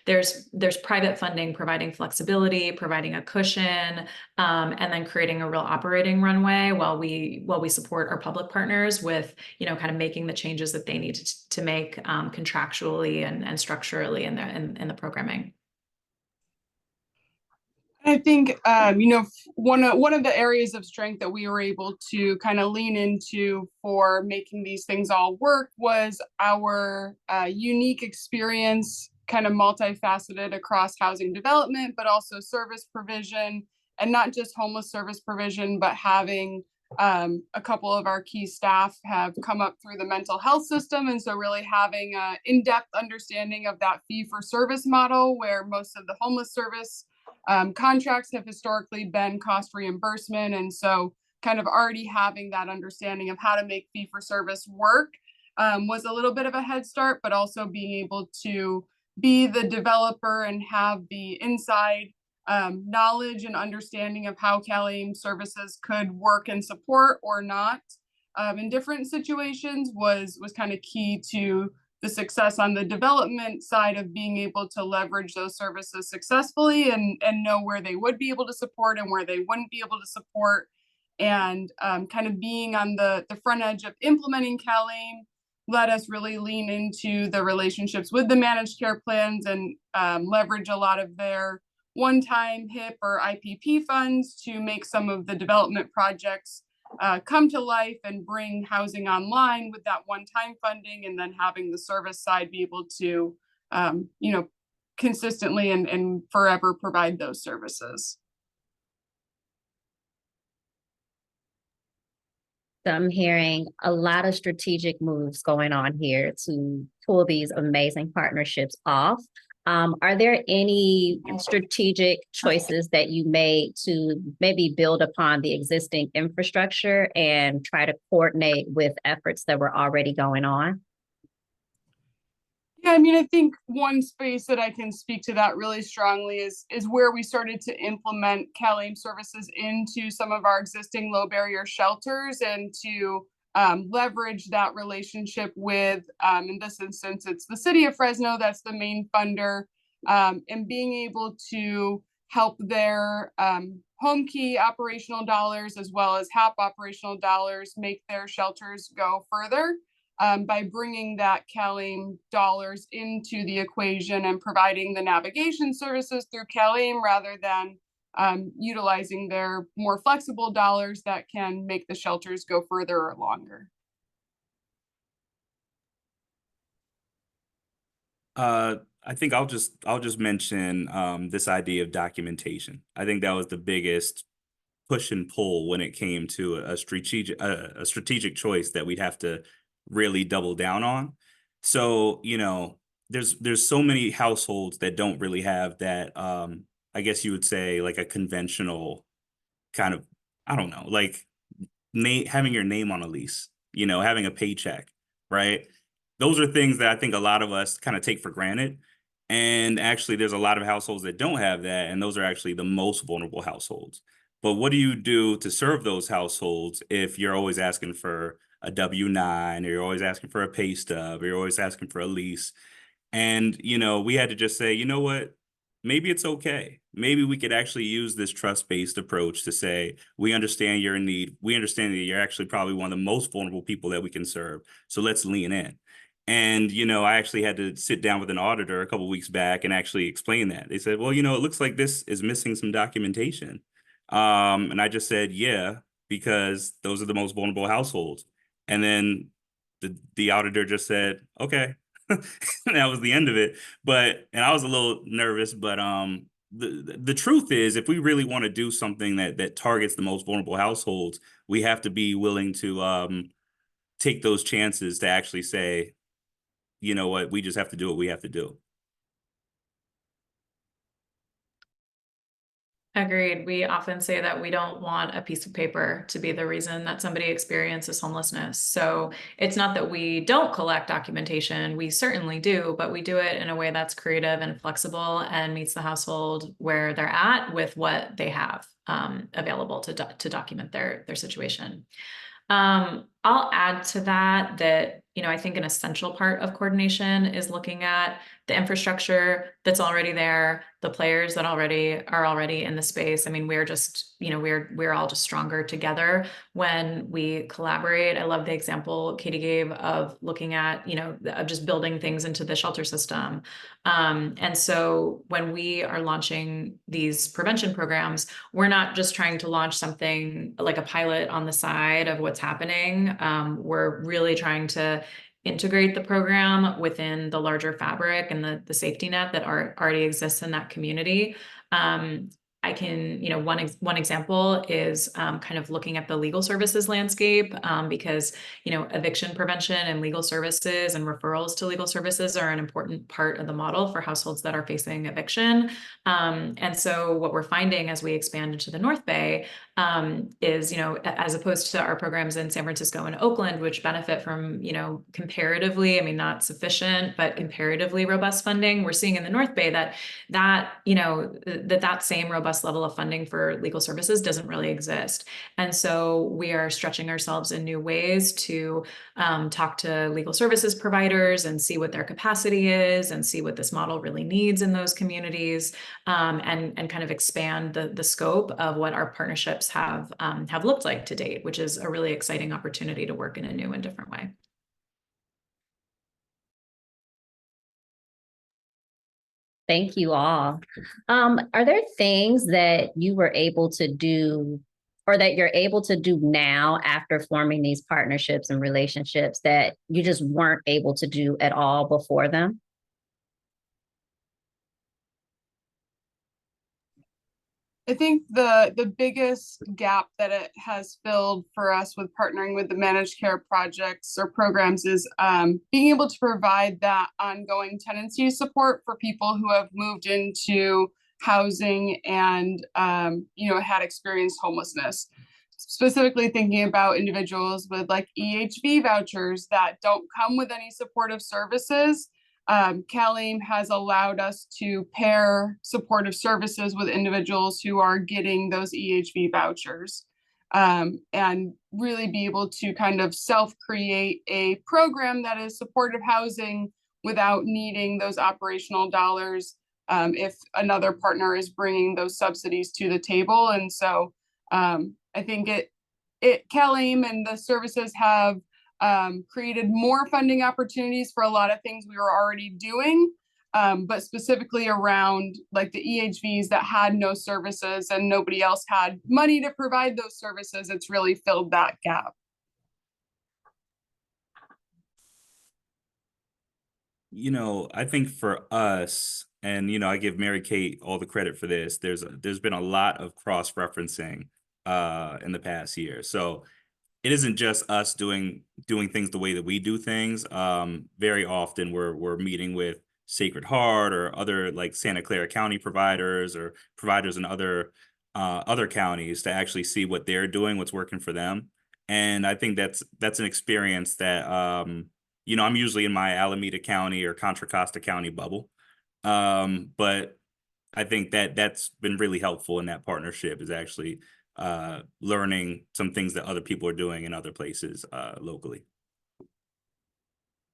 there's private funding providing flexibility, providing a cushion, and then creating a real operating runway while we support our public partners with, kind of making the changes that they need to make contractually and structurally in the programming. I think, one of the areas of strength that we were able to kind of lean into for making these things all work was our unique experience, kind of multifaceted across housing development, but also service provision, and not just homeless service provision, but having a couple of our key staff have come up through the mental health system. And so really having an in-depth understanding of that fee-for-service model, where most of the homeless service Contracts have historically been cost reimbursement, and so kind of already having that understanding of how to make fee-for-service work was a little bit of a head start, but also being able to be the developer and have the inside knowledge and understanding of how CalAIM services could work and support or not in different situations was kind of key to the success on the development side of being able to leverage those services successfully and know where they would be able to support and where they wouldn't be able to support. And kind of being on the front edge of implementing CalAIM let us really lean into the relationships with the managed care plans and leverage a lot of their one-time HIP or IPP funds to make some of the development projects come to life and bring housing online with that one-time funding, and then having the service side be able to, consistently and forever provide those services. So I'm hearing a lot of strategic moves going on here to pull these amazing partnerships off. Are there any strategic choices that you made to maybe build upon the existing infrastructure and try to coordinate with efforts that were already going on? Yeah, I mean, I think one space that I can speak to that really strongly is where we started to implement CalAIM services into some of our existing low barrier shelters and to leverage that relationship with, in this instance, it's the city of Fresno, that's the main funder, and being able to help their home key operational dollars as well as HAP operational dollars make their shelters go further. By bringing that CalAIM dollars into the equation and providing the navigation services through CalAIM rather than utilizing their more flexible dollars that can make the shelters go further or longer. I think I'll just mention this idea of documentation. I think that was the biggest push and pull when it came to a strategic choice that we'd have to really double down on. So, there's so many households that don't really have that, I guess you would say like a conventional kind of, I don't know, like having your name on a lease, having a paycheck, right? Those are things that I think a lot of us kind of take for granted. And actually, there's a lot of households that don't have that. And those are actually the most vulnerable households. But what do you do to serve those households if you're always asking for a W-9, or you're always asking for a pay stub, or you're always asking for a lease? And, we had to just say, you know what, maybe it's okay. Maybe we could actually use this trust-based approach to say, we understand you're in need. We understand that you're actually probably one of the most vulnerable people that we can serve. So let's lean in. And, I actually had to sit down with an auditor a couple of weeks back and actually explain that. They said, well, it looks like this is missing some documentation. And I just said, yeah, because those are the most vulnerable households. And then the auditor just said, okay. That was the end of it. And I was a little nervous, but the truth is, if we really want to do something that targets the most vulnerable households, we have to be willing to take those chances to actually say, you know what, we just have to do what we have to do. Agreed. We often say that we don't want a piece of paper to be the reason that somebody experiences homelessness. So it's not that we don't collect documentation, we certainly do, but we do it in a way that's creative and flexible and meets the household where they're at with what they have available to document their situation. I'll add to that, I think an essential part of coordination is looking at the infrastructure that's already there, the players that are already in the space. I mean, we're just, we're all just stronger together when we collaborate. I love the example Katie gave of looking at, of just building things into the shelter system. And so when we are launching these prevention programs, we're not just trying to launch something like a pilot on the side of what's happening. We're really trying to integrate the program within the larger fabric and the safety net that already exists in that community. I can, one example is kind of looking at the legal services landscape, because, eviction prevention and legal services and referrals to legal services are an important part of the model for households that are facing eviction. And so what we're finding as we expand into the North Bay is, as opposed to our programs in San Francisco and Oakland, which benefit from, comparatively, I mean, not sufficient, but comparatively robust funding, we're seeing in the North Bay that same robust level of funding for legal services doesn't really exist. And so we are stretching ourselves in new ways to talk to legal services providers and see what their capacity is and see what this model really needs in those communities, and kind of expand the scope of what our partnerships have looked like to date, which is a really exciting opportunity to work in a new and different way. Thank you all. Are there things that you were able to do or that you're able to do now after forming these partnerships and relationships that you just weren't able to do at all before them? I think the biggest gap that it has filled for us with partnering with the managed care projects or programs is being able to provide that ongoing tenancy support for people who have moved into housing and had experienced homelessness. Specifically thinking about individuals with like EHV vouchers that don't come with any supportive services. CalAIM has allowed us to pair supportive services with individuals who are getting those EHV vouchers, and really be able to kind of self-create a program that is supportive housing without needing those operational dollars if another partner is bringing those subsidies to the table. And so I think CalAIM and the services have created more funding opportunities for a lot of things we were already doing, but specifically around like the EHVs that had no services and nobody else had money to provide those services. It's really filled that gap. I think for us, and I give Mary Kate all the credit for this, there's been a lot of cross-referencing in the past year. So it isn't just us doing things the way that we do things. Very often we're meeting with Sacred Heart or other like Santa Clara County providers or providers in other counties to actually see what they're doing, what's working for them. And I think that's an experience that I'm usually in my Alameda County or Contra Costa County bubble. But I think that's been really helpful in that partnership, is actually learning some things that other people are doing in other places locally.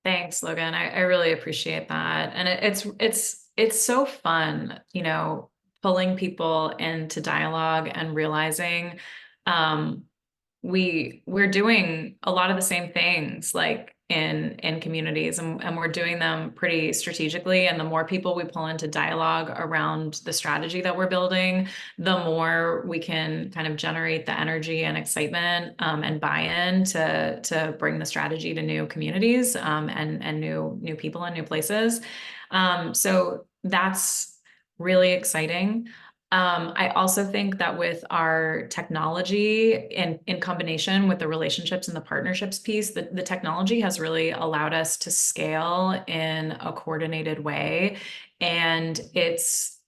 Thanks, Logan. I really appreciate that. And it's so fun, pulling people into dialogue and realizing we're doing a lot of the same things like in communities, and we're doing them pretty strategically. And the more people we pull into dialogue around the strategy that we're building, the more we can kind of generate the energy and excitement and buy-in to bring the strategy to new communities and new people and new places. So that's really exciting. I also think that with our technology in combination with the relationships and the partnerships piece, the technology has really allowed us to scale in a coordinated way. And it's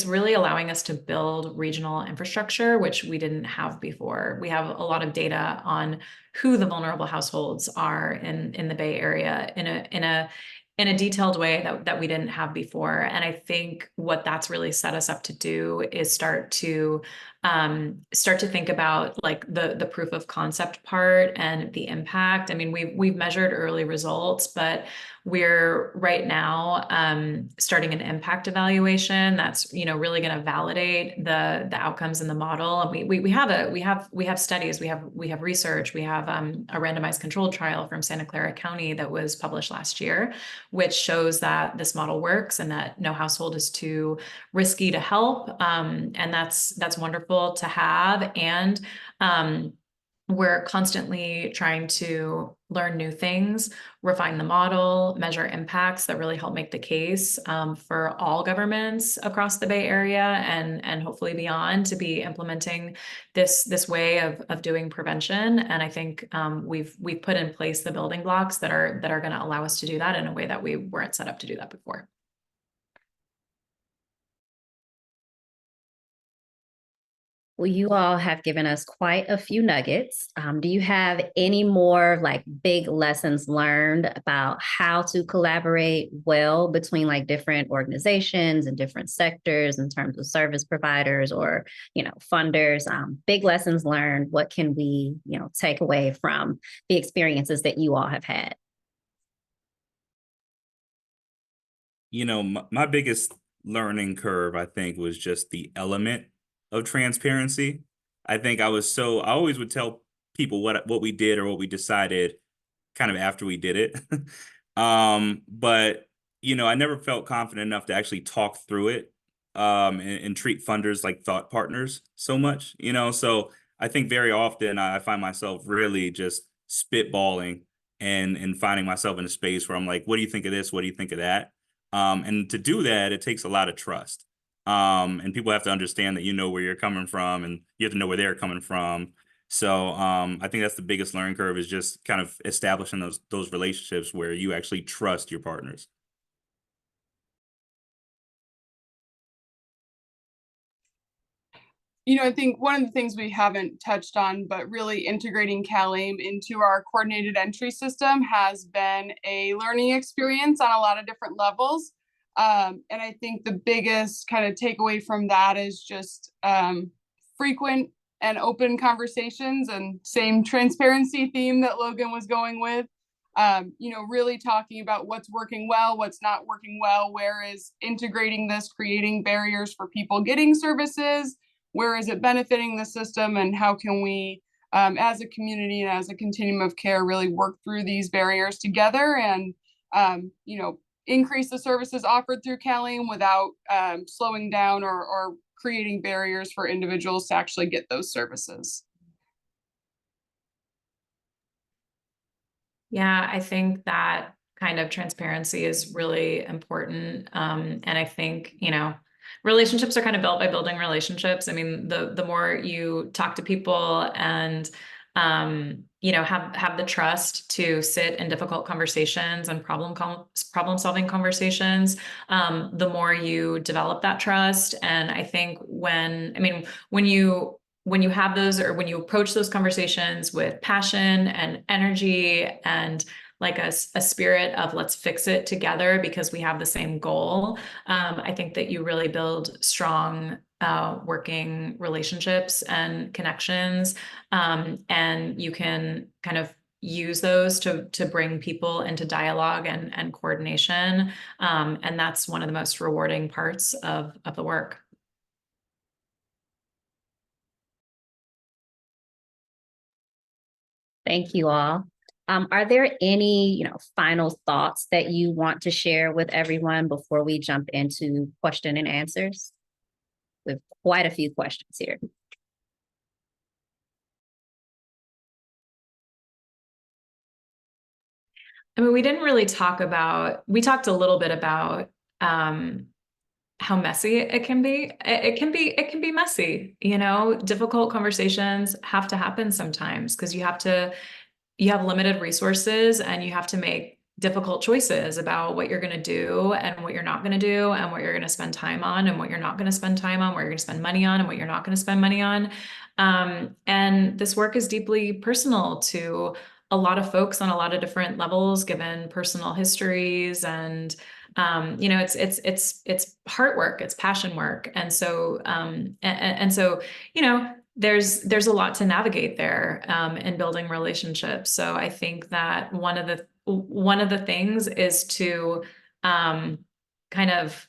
really allowing us to build regional infrastructure, which we didn't have before. We have a lot of data on who the vulnerable households are in the Bay Area in a detailed way that we didn't have before. And I think what that's really set us up to do is start to think about like the proof of concept part and the impact. I mean, we've measured early results, but we're right now starting an impact evaluation that's really going to validate the outcomes in the model. And we have studies, we have research, we have a randomized controlled trial from Santa Clara County that was published last year, which shows that this model works and that no household is too risky to help. And that's wonderful to have. And we're constantly trying to learn new things, refine the model, measure impacts that really help make the case for all governments across the Bay Area and hopefully beyond to be implementing this way of doing prevention. And I think we've put in place the building blocks that are going to allow us to do that in a way that we weren't set up to do that before. Well, you all have given us quite a few nuggets. Do you have any more like big lessons learned about how to collaborate well between like different organizations and different sectors in terms of service providers or, funders? Big lessons learned. What can we, take away from the experiences that you all have had? My biggest learning curve, I think, was just the element of transparency. I think I always would tell people what we did or what we decided kind of after we did it. But I never felt confident enough to actually talk through it and treat funders like thought partners so much, so I think very often I find myself really just spitballing and finding myself in a space where I'm like, what do you think of this? What do you think of that? And to do that, it takes a lot of trust. And people have to understand that you know where you're coming from and you have to know where they're coming from. So I think that's the biggest learning curve, is just kind of establishing those relationships where you actually trust your partners. I think one of the things we haven't touched on, but really integrating CalAIM into our coordinated entry system has been a learning experience on a lot of different levels. And I think the biggest kind of takeaway from that is just frequent and open conversations, and same transparency theme that Logan was going with. Really talking about what's working well, what's not working well, where is integrating this creating barriers for people getting services, where is it benefiting the system, and how can we, as a community and as a continuum of care, really work through these barriers together and, increase the services offered through CalAIM without slowing down or creating barriers for individuals to actually get those services. Yeah, I think that kind of transparency is really important. And I think, relationships are kind of built by building relationships. I mean, the more you talk to people and, have the trust to sit in difficult conversations and problem solving conversations, the more you develop that trust. And I think when you have those, or when you approach those conversations with passion and energy and like a spirit of let's fix it together because we have the same goal, I think that you really build strong working relationships and connections, and you can kind of use those to bring people into dialogue and coordination, and that's one of the most rewarding parts of the work. Thank you all. Are there any, final thoughts that you want to share with everyone before we jump into question and answers? We have quite a few questions here. I mean, we didn't really we talked a little bit about how messy it can be. It can be messy, difficult conversations have to happen sometimes because you have limited resources and you have to make difficult choices about what you're going to do and what you're not going to do and what you're going to spend time on and what you're not going to spend time on, what you're going to spend money on and what you're not going to spend money on. And this work is deeply personal to a lot of folks on a lot of different levels, given personal histories and it's heart work, it's passion work. And so, there's a lot to navigate there in building relationships. So I think that one of the things is to kind of,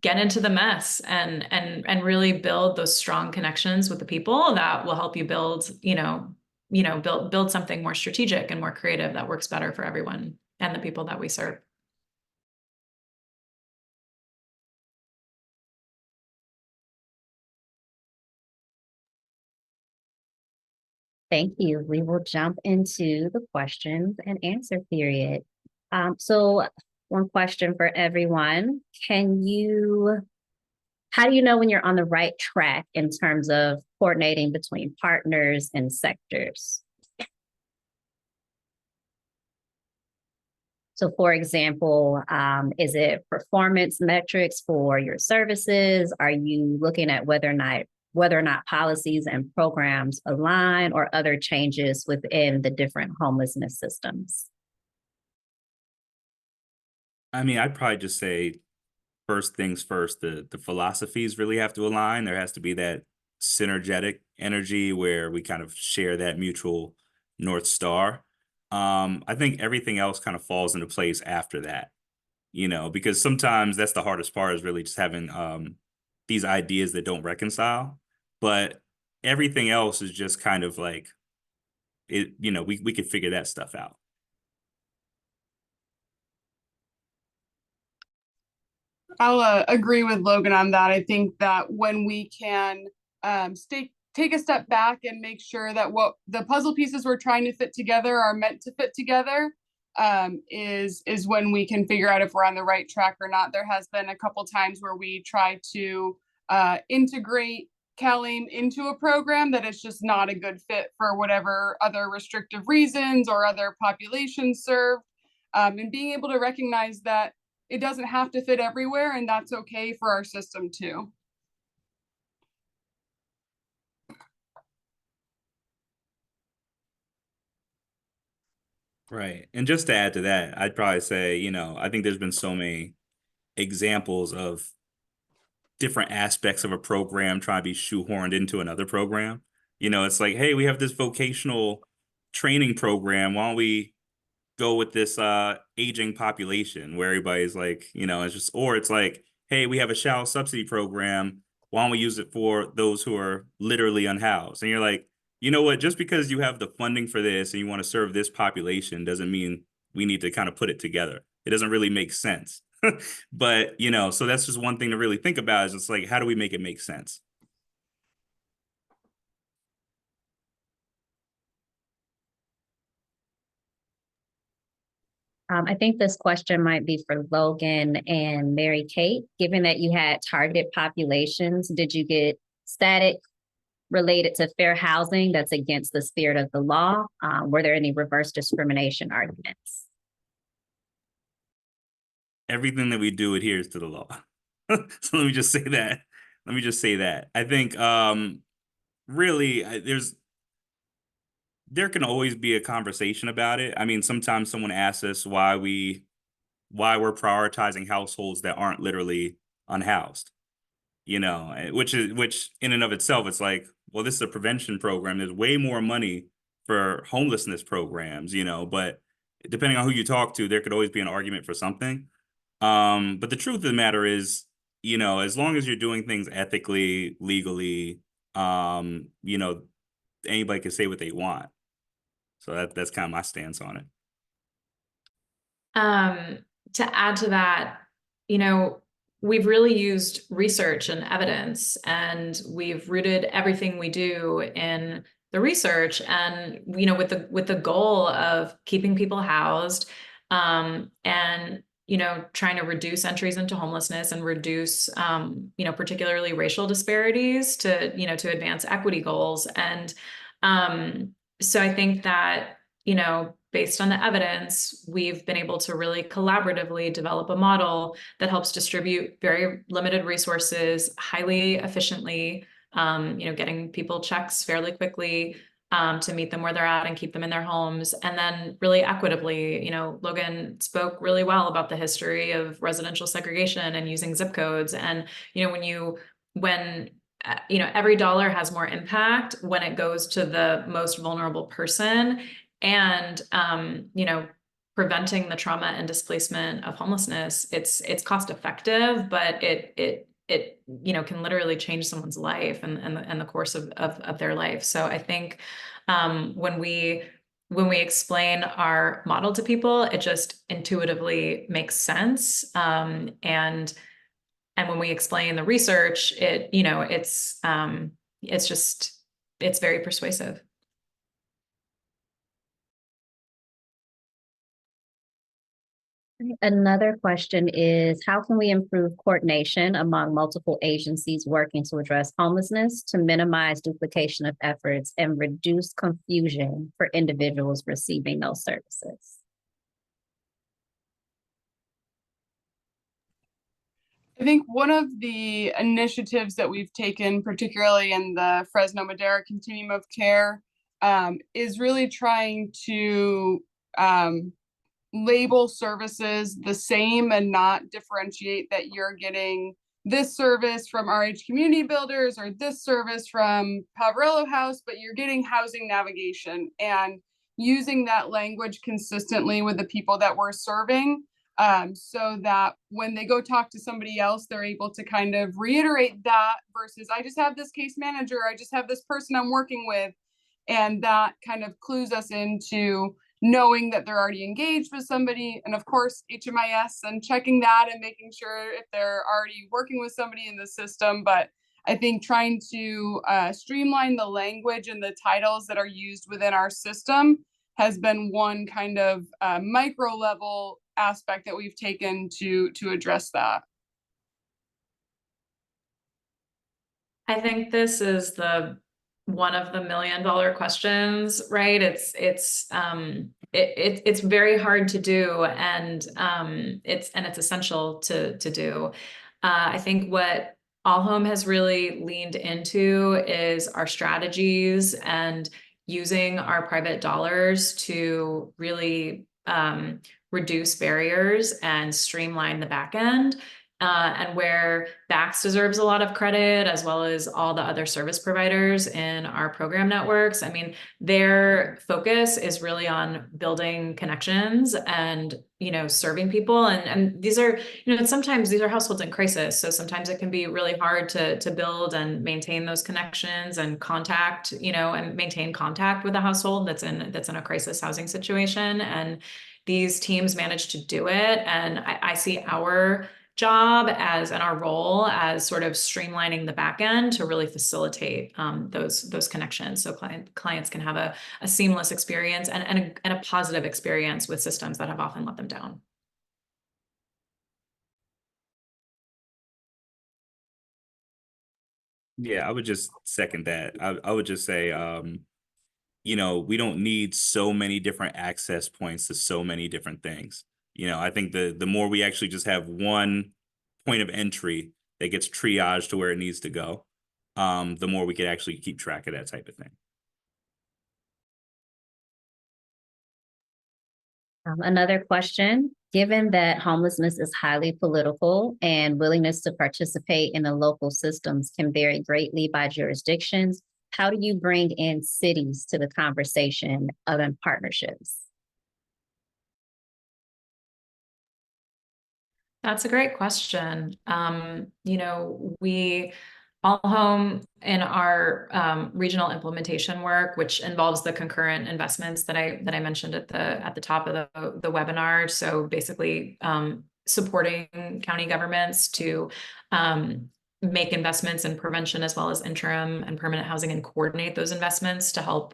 get into the mess and really build those strong connections with the people that will help you build, build something more strategic and more creative that works better for everyone and the people that we serve. Thank you. We will jump into the questions and answer period. So one question for everyone. How do you know when you're on the right track in terms of coordinating between partners and sectors? So for example, is it performance metrics for your services? Are you looking at whether or not policies and programs align, or other changes within the different homelessness systems? I mean, I'd probably just say first things first, the philosophies really have to align. There has to be that synergetic energy where we kind of share that mutual North Star. I think everything else kind of falls into place after that, because sometimes that's the hardest part, is really just having these ideas that don't reconcile. But everything else is just kind of like it, we could figure that stuff out. I'll agree with Logan on that. I think that when we can take a step back and make sure that what the puzzle pieces we're trying to fit together are meant to fit together, is when we can figure out if we're on the right track or not. There has been a couple times where we try to integrate CalAIM into a program that is just not a good fit for whatever other restrictive reasons or other populations served, and being able to recognize that it doesn't have to fit everywhere, and that's okay for our system too. Right. And just to add to that, I'd probably say, I think there's been so many examples of different aspects of a program trying to be shoehorned into another program. It's like, hey, we have this vocational training program. Why don't we go with this aging population where everybody's like, it's just, or it's like, hey, we have a child subsidy program. Why don't we use it for those who are literally unhoused? And you're like, you know what? Just because you have the funding for this and you want to serve this population doesn't mean we need to kind of put it together. It doesn't really make sense. But, so that's just one thing to really think about, is it's like, how do we make it make sense? I think this question might be for Logan and Mary Kate. Given that you had targeted populations, did you get static related to fair housing that's against the spirit of the law? Were there any reverse discrimination arguments? Everything that we do adheres to the law. So let me just say that. I think really there can always be a conversation about it. I mean, sometimes someone asks us why we're prioritizing households that aren't literally unhoused, which in and of itself, it's like, well, this is a prevention program. There's way more money for homelessness programs, but depending on who you talk to, there could always be an argument for something. But the truth of the matter is, as long as you're doing things ethically, legally, anybody can say what they want. So that's kind of my stance on it. To add to that, we've really used research and evidence, and we've rooted everything we do in the research, and with the goal of keeping people housed, and trying to reduce entries into homelessness and reduce particularly racial disparities to advance equity goals. And so I think that based on the evidence, we've been able to really collaboratively develop a model that helps distribute very limited resources highly efficiently, getting people checks fairly quickly, to meet them where they're at and keep them in their homes. And then really equitably, Logan spoke really well about the history of residential segregation and using zip codes. And, when every dollar has more impact when it goes to the most vulnerable person, and, preventing the trauma and displacement of homelessness, it's cost effective, but it can literally change someone's life and the course of their life. So I think when we explain our model to people, it just intuitively makes sense. And when we explain the research, it's very persuasive. Another question is, how can we improve coordination among multiple agencies working to address homelessness to minimize duplication of efforts and reduce confusion for individuals receiving those services? I think one of the initiatives that we've taken, particularly in the Fresno Madera continuum of care, is really trying to label services the same and not differentiate that you're getting this service from RH Community Builders or this service from Pavarello House, but you're getting housing navigation, and using that language consistently with the people that we're serving, so that when they go talk to somebody else, they're able to kind of reiterate that versus, I just have this case manager, I just have this person I'm working with. And that kind of clues us into knowing that they're already engaged with somebody. And of course, HMIS and checking that and making sure if they're already working with somebody in the system. But I think trying to streamline the language and the titles that are used within our system has been one kind of micro level aspect that we've taken to address that. I think this is one of the $1 million questions, right? It's very hard to do, and it's essential to do. I think what All Home has really leaned into is our strategies and using our private dollars to really reduce barriers and streamline the back end. And where Bax deserves a lot of credit, as well as all the other service providers in our program networks. I mean, their focus is really on building connections and, serving people. And these are, sometimes these are households in crisis. So sometimes it can be really hard to build and maintain those connections and contact, and maintain contact with a household that's in a crisis housing situation. And these teams manage to do it. And I see our job and our role as sort of streamlining the back end to really facilitate those connections, so clients can have a seamless experience and a positive experience with systems that have often let them down. Yeah, I would just second that. I would just say, we don't need so many different access points to so many different things. I think the more we actually just have one point of entry that gets triaged to where it needs to go, the more we could actually keep track of that type of thing. Another question, given that homelessness is highly political and willingness to participate in the local systems can vary greatly by jurisdictions, how do you bring in cities to the conversation of partnerships? That's a great question. We All Home in our regional implementation work, which involves the concurrent investments that I mentioned at the top of the webinar. So basically, supporting county governments to make investments in prevention as well as interim and permanent housing and coordinate those investments to help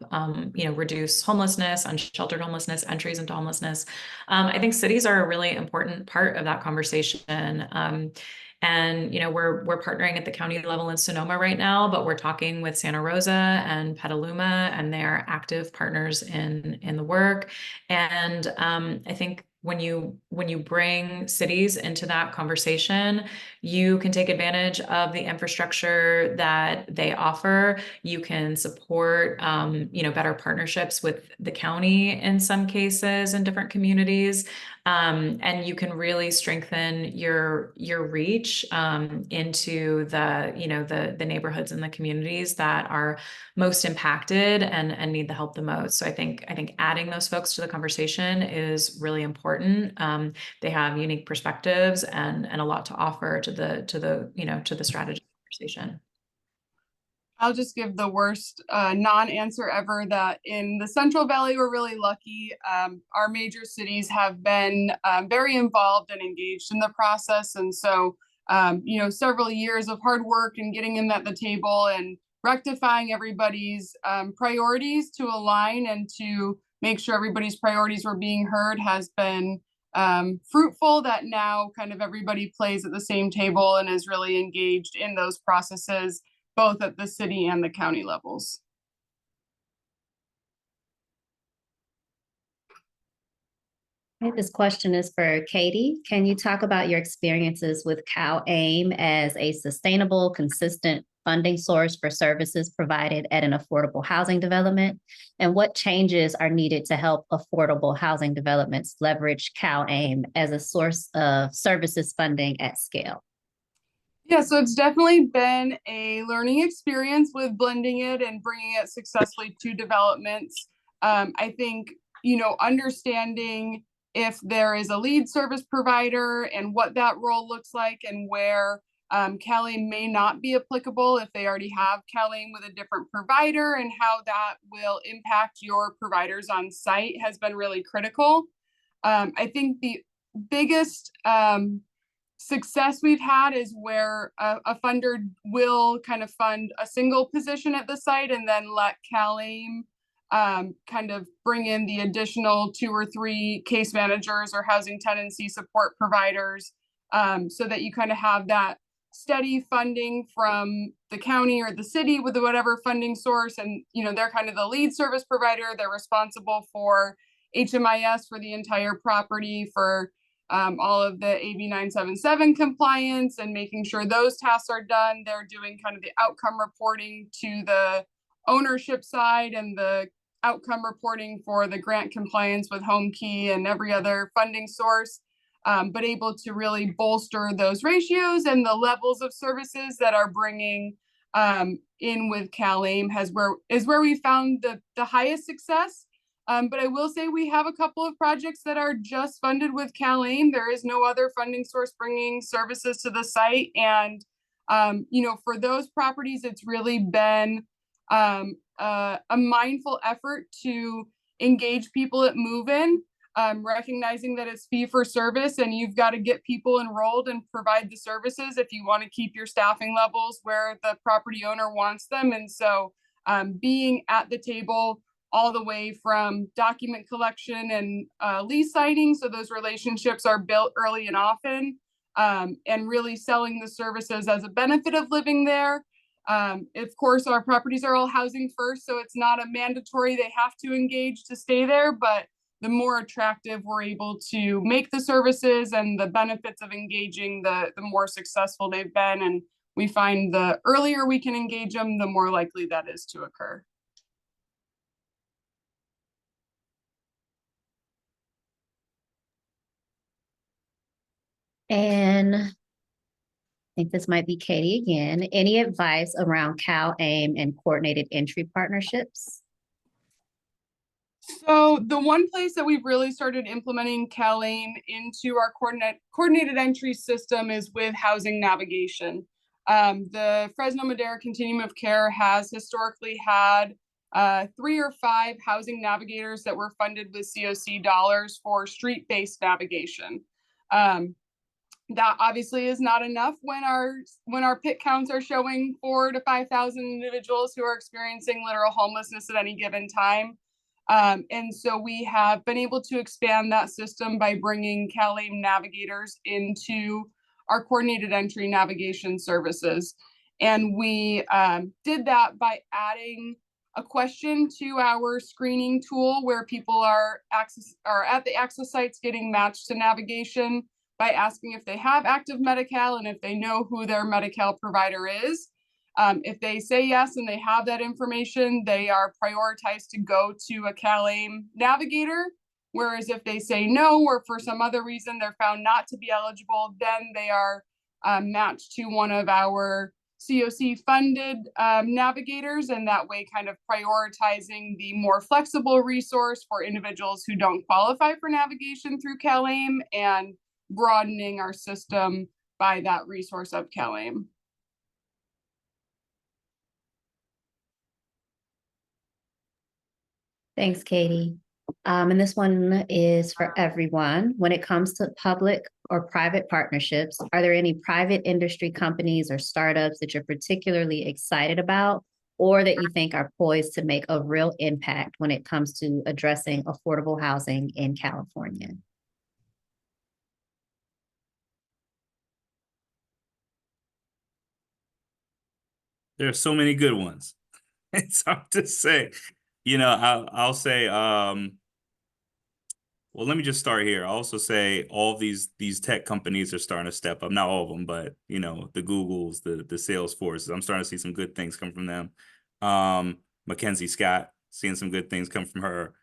reduce homelessness, unsheltered homelessness, entries into homelessness. I think cities are a really important part of that conversation. And we're partnering at the county level in Sonoma right now, but we're talking with Santa Rosa and Petaluma, and they are active partners in the work. And I think when you bring cities into that conversation, you can take advantage of the infrastructure that they offer. You can support better partnerships with the county in some cases in different communities. And you can really strengthen your reach into the neighborhoods and the communities that are most impacted and need the help the most. So I think adding those folks to the conversation is really important. They have unique perspectives and a lot to offer to the strategy conversation. I'll just give the worst non-answer ever, that in the Central Valley, we're really lucky. Our major cities have been very involved and engaged in the process. And so, several years of hard work and getting them at the table and rectifying everybody's priorities to align and to make sure everybody's priorities were being heard has been fruitful that now kind of everybody plays at the same table and is really engaged in those processes, both at the city and the county levels. Okay, this question is for Katie. Can you talk about your experiences with CalAIM as a sustainable, consistent funding source for services provided at an affordable housing development? And what changes are needed to help affordable housing developments leverage CalAIM as a source of services funding at scale? Yeah, so it's definitely been a learning experience with blending it and bringing it successfully to developments. I think, understanding if there is a lead service provider and what that role looks like, and where CalAIM may not be applicable if they already have CalAIM with a different provider, and how that will impact your providers on site has been really critical. I think the biggest success we've had is where a funder will kind of fund a single position at the site and then let CalAIM kind of bring in the additional 2 or 3 case managers or housing tenancy support providers, so that you kind of have that steady funding from the county or the city with whatever funding source. And, they're kind of the lead service provider. They're responsible for HMIS for the entire property, for all of the AB 977 compliance and making sure those tasks are done. They're doing kind of the outcome reporting to the ownership side, and the outcome reporting for the grant compliance with Home Key and every other funding source, but able to really bolster those ratios and the levels of services that are bringing in with CalAIM is where we found the highest success. But I will say we have a couple of projects that are just funded with CalAIM. There is no other funding source bringing services to the site. And, for those properties, it's really been a mindful effort to engage people at move-in, recognizing that it's fee for service, and you've got to get people enrolled and provide the services if you want to keep your staffing levels where the property owner wants them. And so being at the table all the way from document collection and lease signing, so those relationships are built early and often, and really selling the services as a benefit of living there. Of course, our properties are all housing first, so it's not a mandatory they have to engage to stay there, but the more attractive we're able to make the services and the benefits of engaging, the more successful they've been. And we find the earlier we can engage them, the more likely that is to occur. And I think this might be Katie again. Any advice around CalAIM and coordinated entry partnerships? So the one place that we've really started implementing CalAIM into our coordinated entry system is with housing navigation. The Fresno Madera Continuum of Care has historically had 3 or 5 housing navigators that were funded with COC dollars for street-based navigation. That obviously is not enough when our PIT counts are showing 4,000 to 5,000 individuals who are experiencing literal homelessness at any given time. And so we have been able to expand that system by bringing CalAIM navigators into our coordinated entry navigation services. And we did that by adding a question to our screening tool where people are at the access sites getting matched to navigation by asking if they have active Medi-Cal and if they know who their Medi-Cal provider is. If they say yes and they have that information, they are prioritized to go to a CalAIM navigator. Whereas if they say no, or for some other reason they're found not to be eligible, then they are matched to one of our COC funded navigators, and that way kind of prioritizing the more flexible resource for individuals who don't qualify for navigation through CalAIM and broadening our system by that resource of CalAIM. Thanks, Katie. And this one is for everyone. When it comes to public or private partnerships, are there any private industry companies or startups that you're particularly excited about, or that you think are poised to make a real impact when it comes to addressing affordable housing in California? There are so many good ones. It's hard to say. I'll say, well, let me just start here. I'll also say all of these tech companies are starting to step up. Not all of them, but the Googles, the Salesforces. I'm starting to see some good things come from them. Mackenzie Scott, seeing some good things come from her.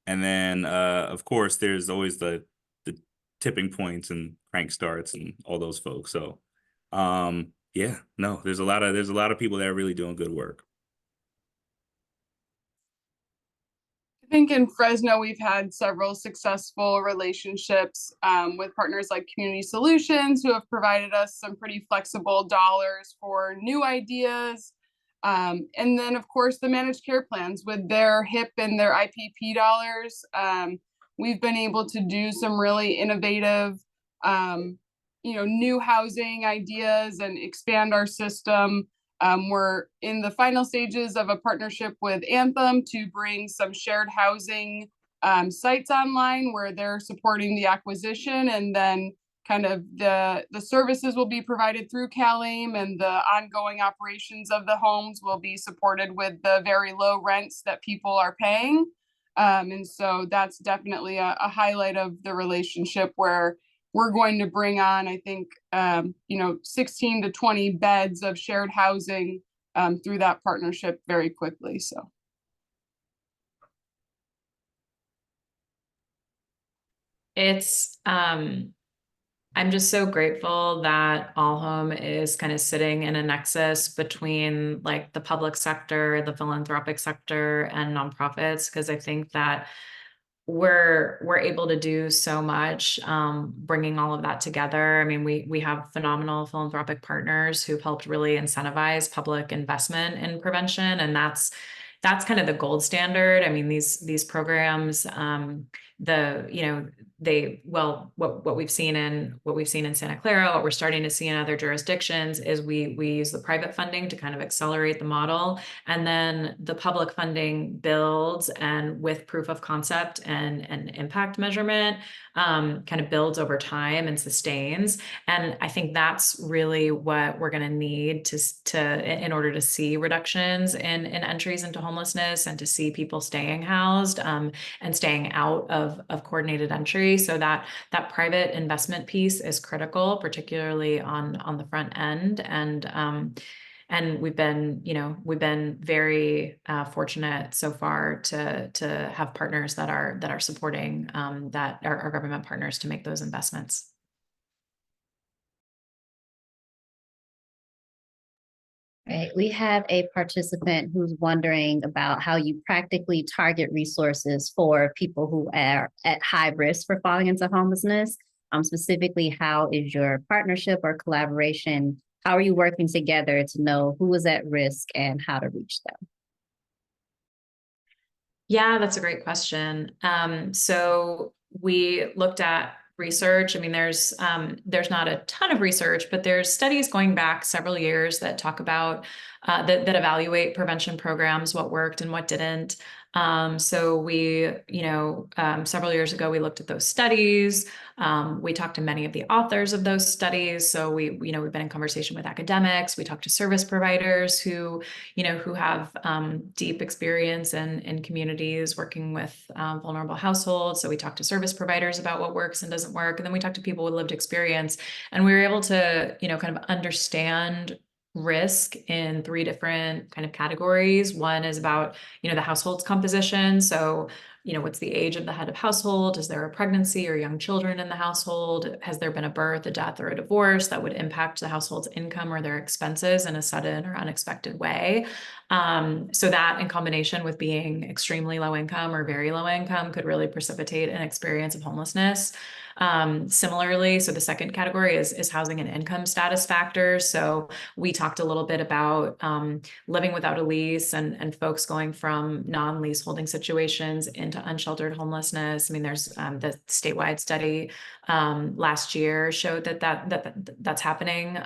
And then of course there's always the tipping points and crank starts and all those folks. So yeah, no, there's a lot of people that are really doing good work. I think in Fresno, we've had several successful relationships with partners like Community Solutions, who have provided us some pretty flexible dollars for new ideas. And then, of course, the managed care plans with their HIP and their IPP dollars. We've been able to do some really innovative, new housing ideas and expand our system. We're in the final stages of a partnership with Anthem to bring some shared housing sites online where they're supporting the acquisition, and then kind of the services will be provided through CalAIM, and the ongoing operations of the homes will be supported with the very low rents that people are paying. And so that's definitely a highlight of the relationship, where we're going to bring on, I think, 16 to 20 beds of shared housing through that partnership very quickly. So. I'm just so grateful that All Home is kind of sitting in a nexus between like the public sector, the philanthropic sector, and nonprofits, because I think that we're able to do so much, bringing all of that together. I mean, we have phenomenal philanthropic partners who've helped really incentivize public investment in prevention, and that's kind of the gold standard. I mean, these programs, what we've seen in Santa Clara, what we're starting to see in other jurisdictions is we use the private funding to kind of accelerate the model, and then the public funding builds, and with proof of concept and impact measurement, kind of builds over time and sustains. And I think that's really what we're going to need in order to see reductions in entries into homelessness, and to see people staying housed and staying out of coordinated entry. So that private investment piece is critical, particularly on the front end. And we've been very fortunate so far to have partners that are supporting that are our government partners to make those investments. Right. We have a participant who's wondering about how you practically target resources for people who are at high risk for falling into homelessness. Specifically, how is your partnership or collaboration? How are you working together to know who is at risk and how to reach them? Yeah, that's a great question. So we looked at research. I mean, there's not a ton of research, but there's studies going back several years that talk about that evaluate prevention programs, what worked and what didn't. So we, several years ago, we looked at those studies. We talked to many of the authors of those studies. So we've been in conversation with academics. We talked to service providers who have deep experience in communities working with vulnerable households. So we talked to service providers about what works and doesn't work. And then we talked to people with lived experience, and we were able to, kind of understand risk in 3 different kind of categories. One is about, the household's composition. So, what's the age of the head of household? Is there a pregnancy or young children in the household? Has there been a birth, a death, or a divorce that would impact the household's income or their expenses in a sudden or unexpected way? So that, in combination with being extremely low income or very low income, could really precipitate an experience of homelessness. Similarly, so the second category is housing and income status factors. So we talked a little bit about living without a lease and folks going from non-lease holding situations into unsheltered homelessness. I mean, there's the statewide study last year showed that's happening,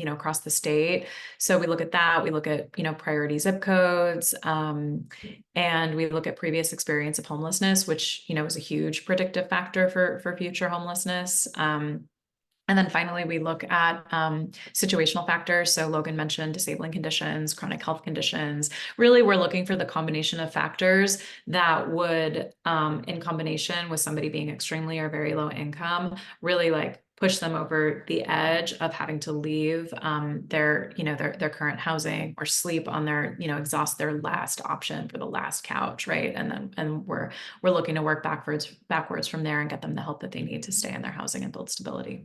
across the state. So we look at that. We look at priority zip codes, and we look at previous experience of homelessness, which is a huge predictive factor for future homelessness. And then finally, we look at situational factors. So Logan mentioned disabling conditions, chronic health conditions. Really, we're looking for the combination of factors that would, in combination with somebody being extremely or very low income, really like push them over the edge of having to leave their current housing or sleep on their, exhaust their last option for the last couch, right? And we're looking to work backwards from there and get them the help that they need to stay in their housing and build stability.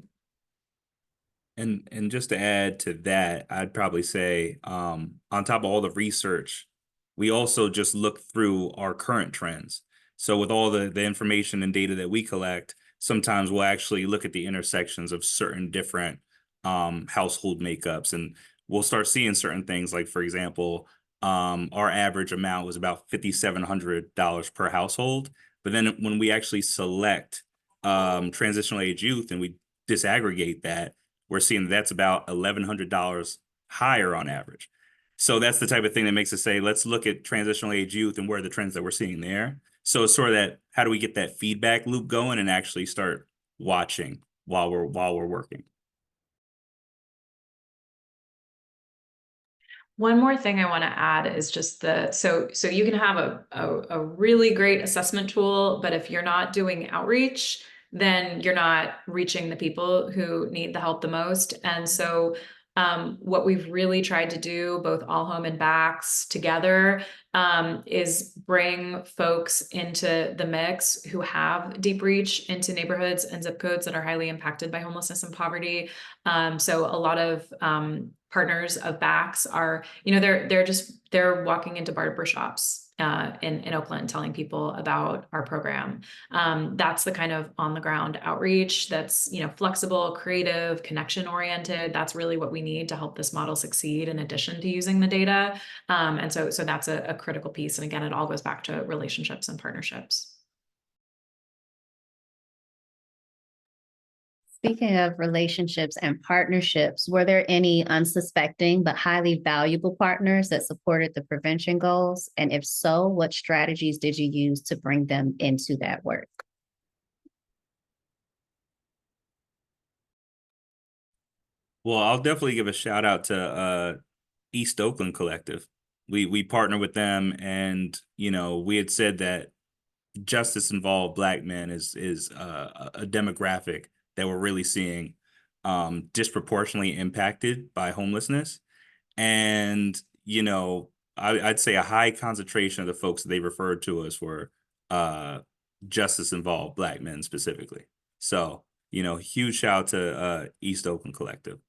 And just to add to that, I'd probably say, on top of all the research, we also just look through our current trends. So with all the information and data that we collect, sometimes we'll actually look at the intersections of certain different household makeups, and we'll start seeing certain things. Like, for example, our average amount was about $5,700 per household. But then when we actually select transitional age youth and we disaggregate that, we're seeing that's about $1,100 higher on average. So that's the type of thing that makes us say, let's look at transitional age youth and where are the trends that we're seeing there. So it's sort of that, how do we get that feedback loop going and actually start watching while we're working? One more thing I want to add is just so you can have a really great assessment tool, but if you're not doing outreach, then you're not reaching the people who need the help the most. And so what we've really tried to do, both All Home and Backs together, is bring folks into the mix who have deep reach into neighborhoods and zip codes that are highly impacted by homelessness and poverty. So a lot of partners of Backs are, they're walking into barber shops in Oakland telling people about our program. That's the kind of on the ground outreach that's, flexible, creative, connection oriented. That's really what we need to help this model succeed, in addition to using the data. And so that's a critical piece. And again, it all goes back to relationships and partnerships. Speaking of relationships and partnerships, were there any unsuspecting but highly valuable partners that supported the prevention goals? And if so, what strategies did you use to bring them into that work? Well, I'll definitely give a shout out to East Oakland Collective. We partner with them, and we had said that justice involved Black men is a demographic that we're really seeing disproportionately impacted by homelessness. And I'd say a high concentration of the folks that they referred to us were justice involved Black men specifically. So huge shout out to East Oakland Collective.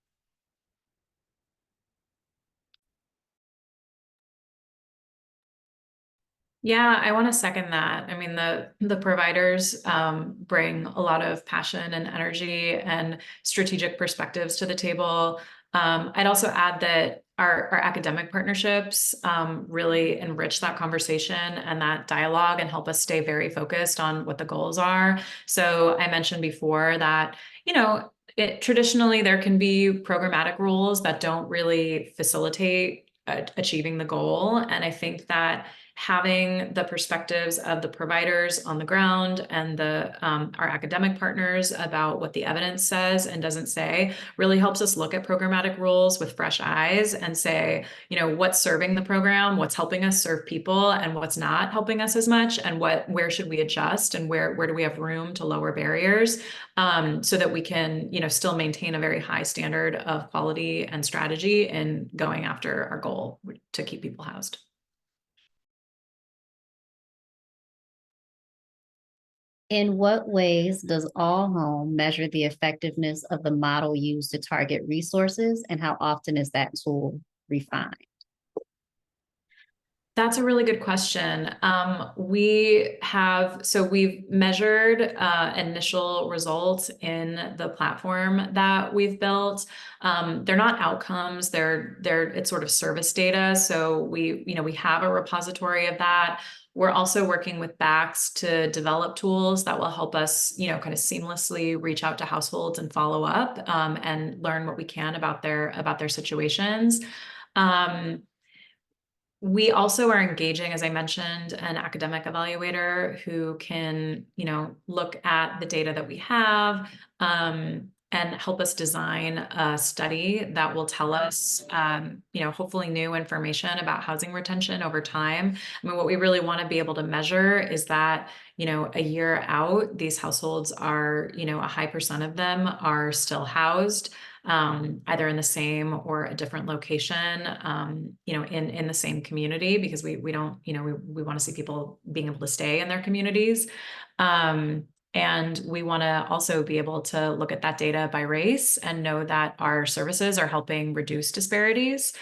Yeah, I want to second that. I mean, the providers bring a lot of passion and energy and strategic perspectives to the table. I'd also add that our academic partnerships really enrich that conversation and that dialogue and help us stay very focused on what the goals are. So I mentioned before that, traditionally there can be programmatic rules that don't really facilitate achieving the goal. And I think that having the perspectives of the providers on the ground and our academic partners about what the evidence says and doesn't say really helps us look at programmatic rules with fresh eyes and say, what's serving the program, what's helping us serve people, and what's not helping us as much, and where should we adjust, and where do we have room to lower barriers, so that we can, still maintain a very high standard of quality and strategy in going after our goal to keep people housed. In what ways does All Home measure the effectiveness of the model used to target resources, and how often is that tool refined? That's a really good question. We've measured initial results in the platform that we've built. They're not outcomes, it's sort of service data. So we have a repository of that. We're also working with Backs to develop tools that will help us, kind of seamlessly reach out to households and follow up and learn what we can about their situations. We also are engaging, as I mentioned, an academic evaluator who can, look at the data that we have, and help us design a study that will tell us, hopefully new information about housing retention over time. I mean, what we really want to be able to measure is that, a year out, these households are, a high percent of them are still housed, either in the same or a different location, in the same community, because we don't, we want to see people being able to stay in their communities. And we want to also be able to look at that data by race and know that our services are helping reduce disparities.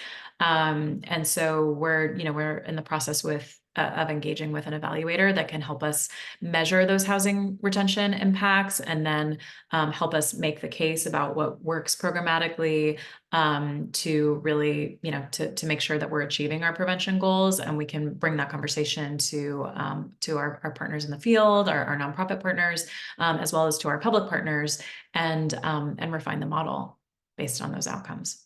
And so we're in the process of engaging with an evaluator that can help us measure those housing retention impacts, and then help us make the case about what works programmatically, to really, to make sure that we're achieving our prevention goals, and we can bring that conversation to our partners in the field, our nonprofit partners, as well as to our public partners, and refine the model based on those outcomes.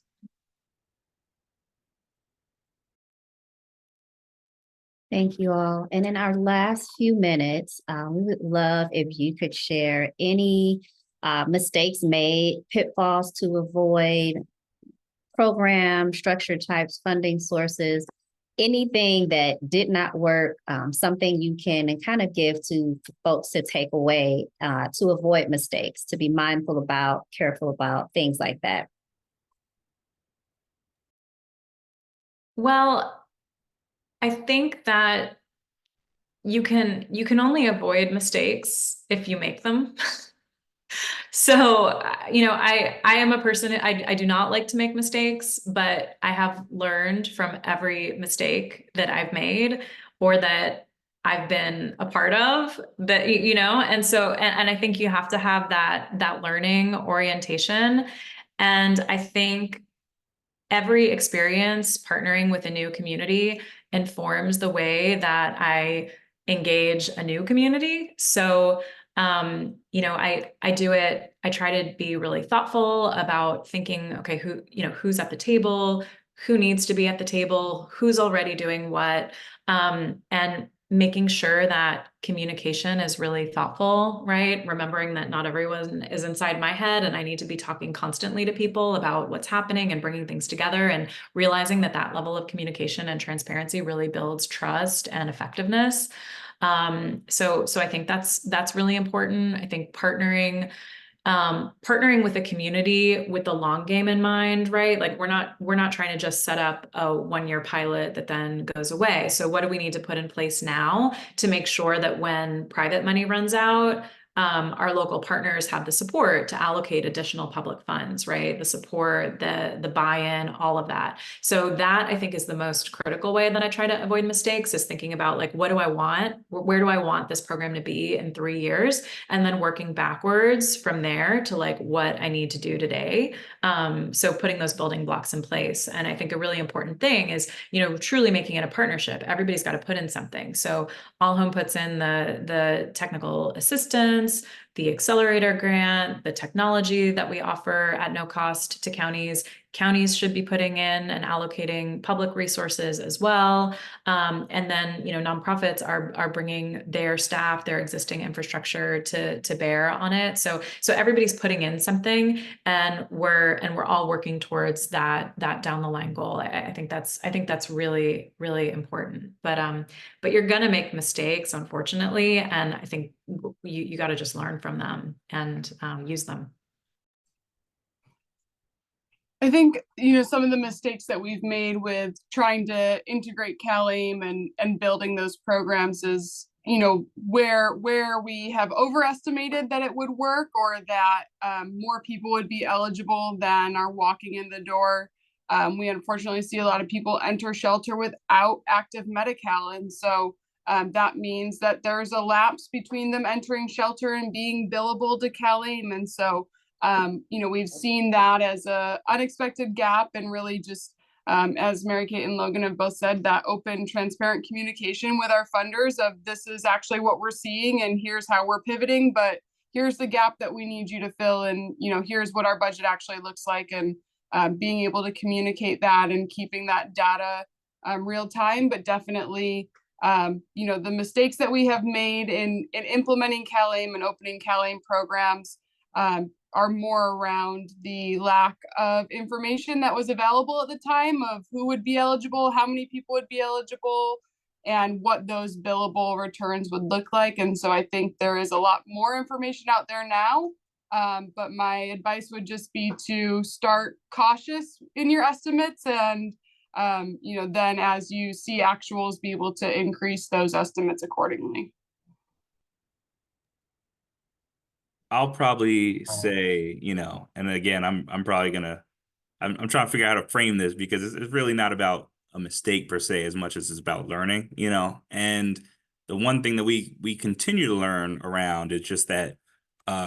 Thank you all. And in our last few minutes, we would love if you could share any mistakes made, pitfalls to avoid, program structure types, funding sources, anything that did not work, something you can kind of give to folks to take away to avoid mistakes, to be mindful about, careful about, things like that. Well, I think that you can only avoid mistakes if you make them. So, I am a person, I do not like to make mistakes, but I have learned from every mistake that I've made or that I've been a part of, that, and so, and I think you have to have that learning orientation. And I think every experience partnering with a new community informs the way that I engage a new community. So, I try to be really thoughtful about thinking, okay, who's at the table, who needs to be at the table, who's already doing what, and making sure that communication is really thoughtful, right? Remembering that not everyone is inside my head, and I need to be talking constantly to people about what's happening and bringing things together, and realizing that level of communication and transparency really builds trust and effectiveness. So I think that's really important. I think partnering with the community with the long game in mind, right? Like we're not trying to just set up a 1-year pilot that then goes away. So what do we need to put in place now to make sure that when private money runs out, our local partners have the support to allocate additional public funds, right? The support, the buy-in, all of that. So that, I think, is the most critical way that I try to avoid mistakes, is thinking about, like, what do I want? Where do I want this program to be in 3 years? And then working backwards from there to, like, what I need to do today. So putting those building blocks in place. And I think a really important thing is, truly making it a partnership. Everybody's got to put in something. So All Home puts in the technical assistance, the accelerator grant, the technology that we offer at no cost to counties. Counties should be putting in and allocating public resources as well. And then, nonprofits are bringing their staff, their existing infrastructure to bear on it. So everybody's putting in something, and we're all working towards that down the line goal. I think that's really, really important. But you're gonna make mistakes, unfortunately, and I think you got to just learn from them and use them. I think, some of the mistakes that we've made with trying to integrate CalAIM and building those programs is, where we have overestimated that it would work, or that more people would be eligible than are walking in the door. We unfortunately see a lot of people enter shelter without active Medi-Cal. And so that means that there's a lapse between them entering shelter and being billable to CalAIM. And so we've seen that as a unexpected gap, and really just, as Mary Kate and Logan have both said, that open, transparent communication with our funders of, this is actually what we're seeing, and here's how we're pivoting, but here's the gap that we need you to fill, and here's what our budget actually looks like, and being able to communicate that and keeping that data real time. But definitely, the mistakes that we have made in implementing CalAIM and opening CalAIM programs, are more around the lack of information that was available at the time of who would be eligible, how many people would be eligible, and what those billable returns would look like. And so I think there is a lot more information out there now. But my advice would just be to start cautious in your estimates, and then as you see actuals, be able to increase those estimates accordingly. I'll probably say, and again, I'm probably gonna, I'm trying to figure out how to frame this because it's really not about a mistake per se as much as it's about learning, and the one thing that we continue to learn around is just that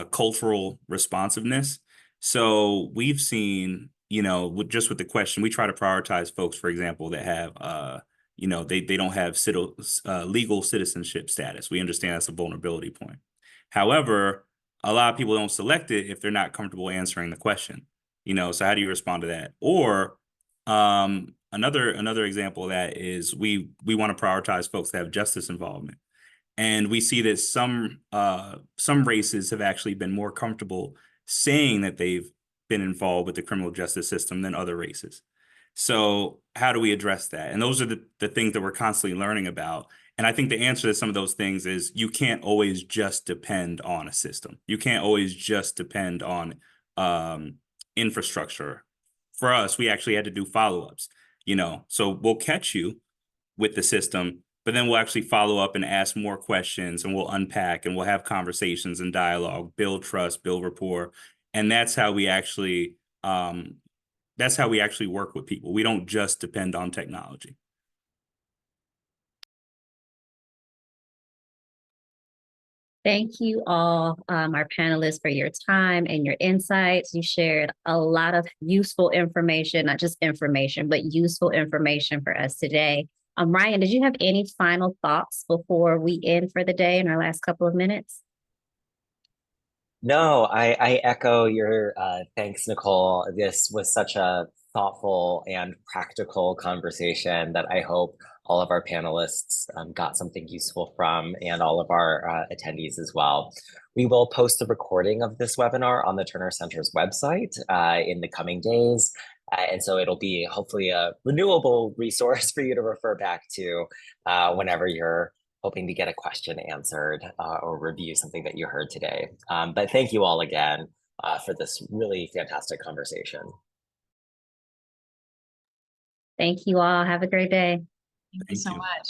cultural responsiveness. So we've seen, with the question, we try to prioritize folks, for example, that have they don't have legal citizenship status. We understand that's a vulnerability point. However, a lot of people don't select it if they're not comfortable answering the question. So how do you respond to that? Or another example of that is we want to prioritize folks that have justice involvement. And we see that some races have actually been more comfortable saying that they've been involved with the criminal justice system than other races. So how do we address that? And those are the things that we're constantly learning about. And I think the answer to some of those things is you can't always just depend on a system. You can't always just depend on infrastructure. For us, we actually had to do follow-ups, so we'll catch you with the system, but then we'll actually follow up and ask more questions, and we'll unpack and we'll have conversations and dialogue, build trust, build rapport. And that's how we actually work with people. We don't just depend on technology. Thank you all, our panelists, for your time and your insights. You shared a lot of useful information, not just information, but useful information for us today. Ryan, did you have any final thoughts before we end for the day in our last couple of minutes? No, I echo your thanks, Nicole. This was such a thoughtful and practical conversation that I hope all of our panelists got something useful from, and all of our attendees as well. We will post the recording of this webinar on the Terner Center's website in the coming days. And so it'll be hopefully a renewable resource for you to refer back to whenever you're hoping to get a question answered or review something that you heard today. But thank you all again for this really fantastic conversation. Thank you all. Have a great day. Thank you so much.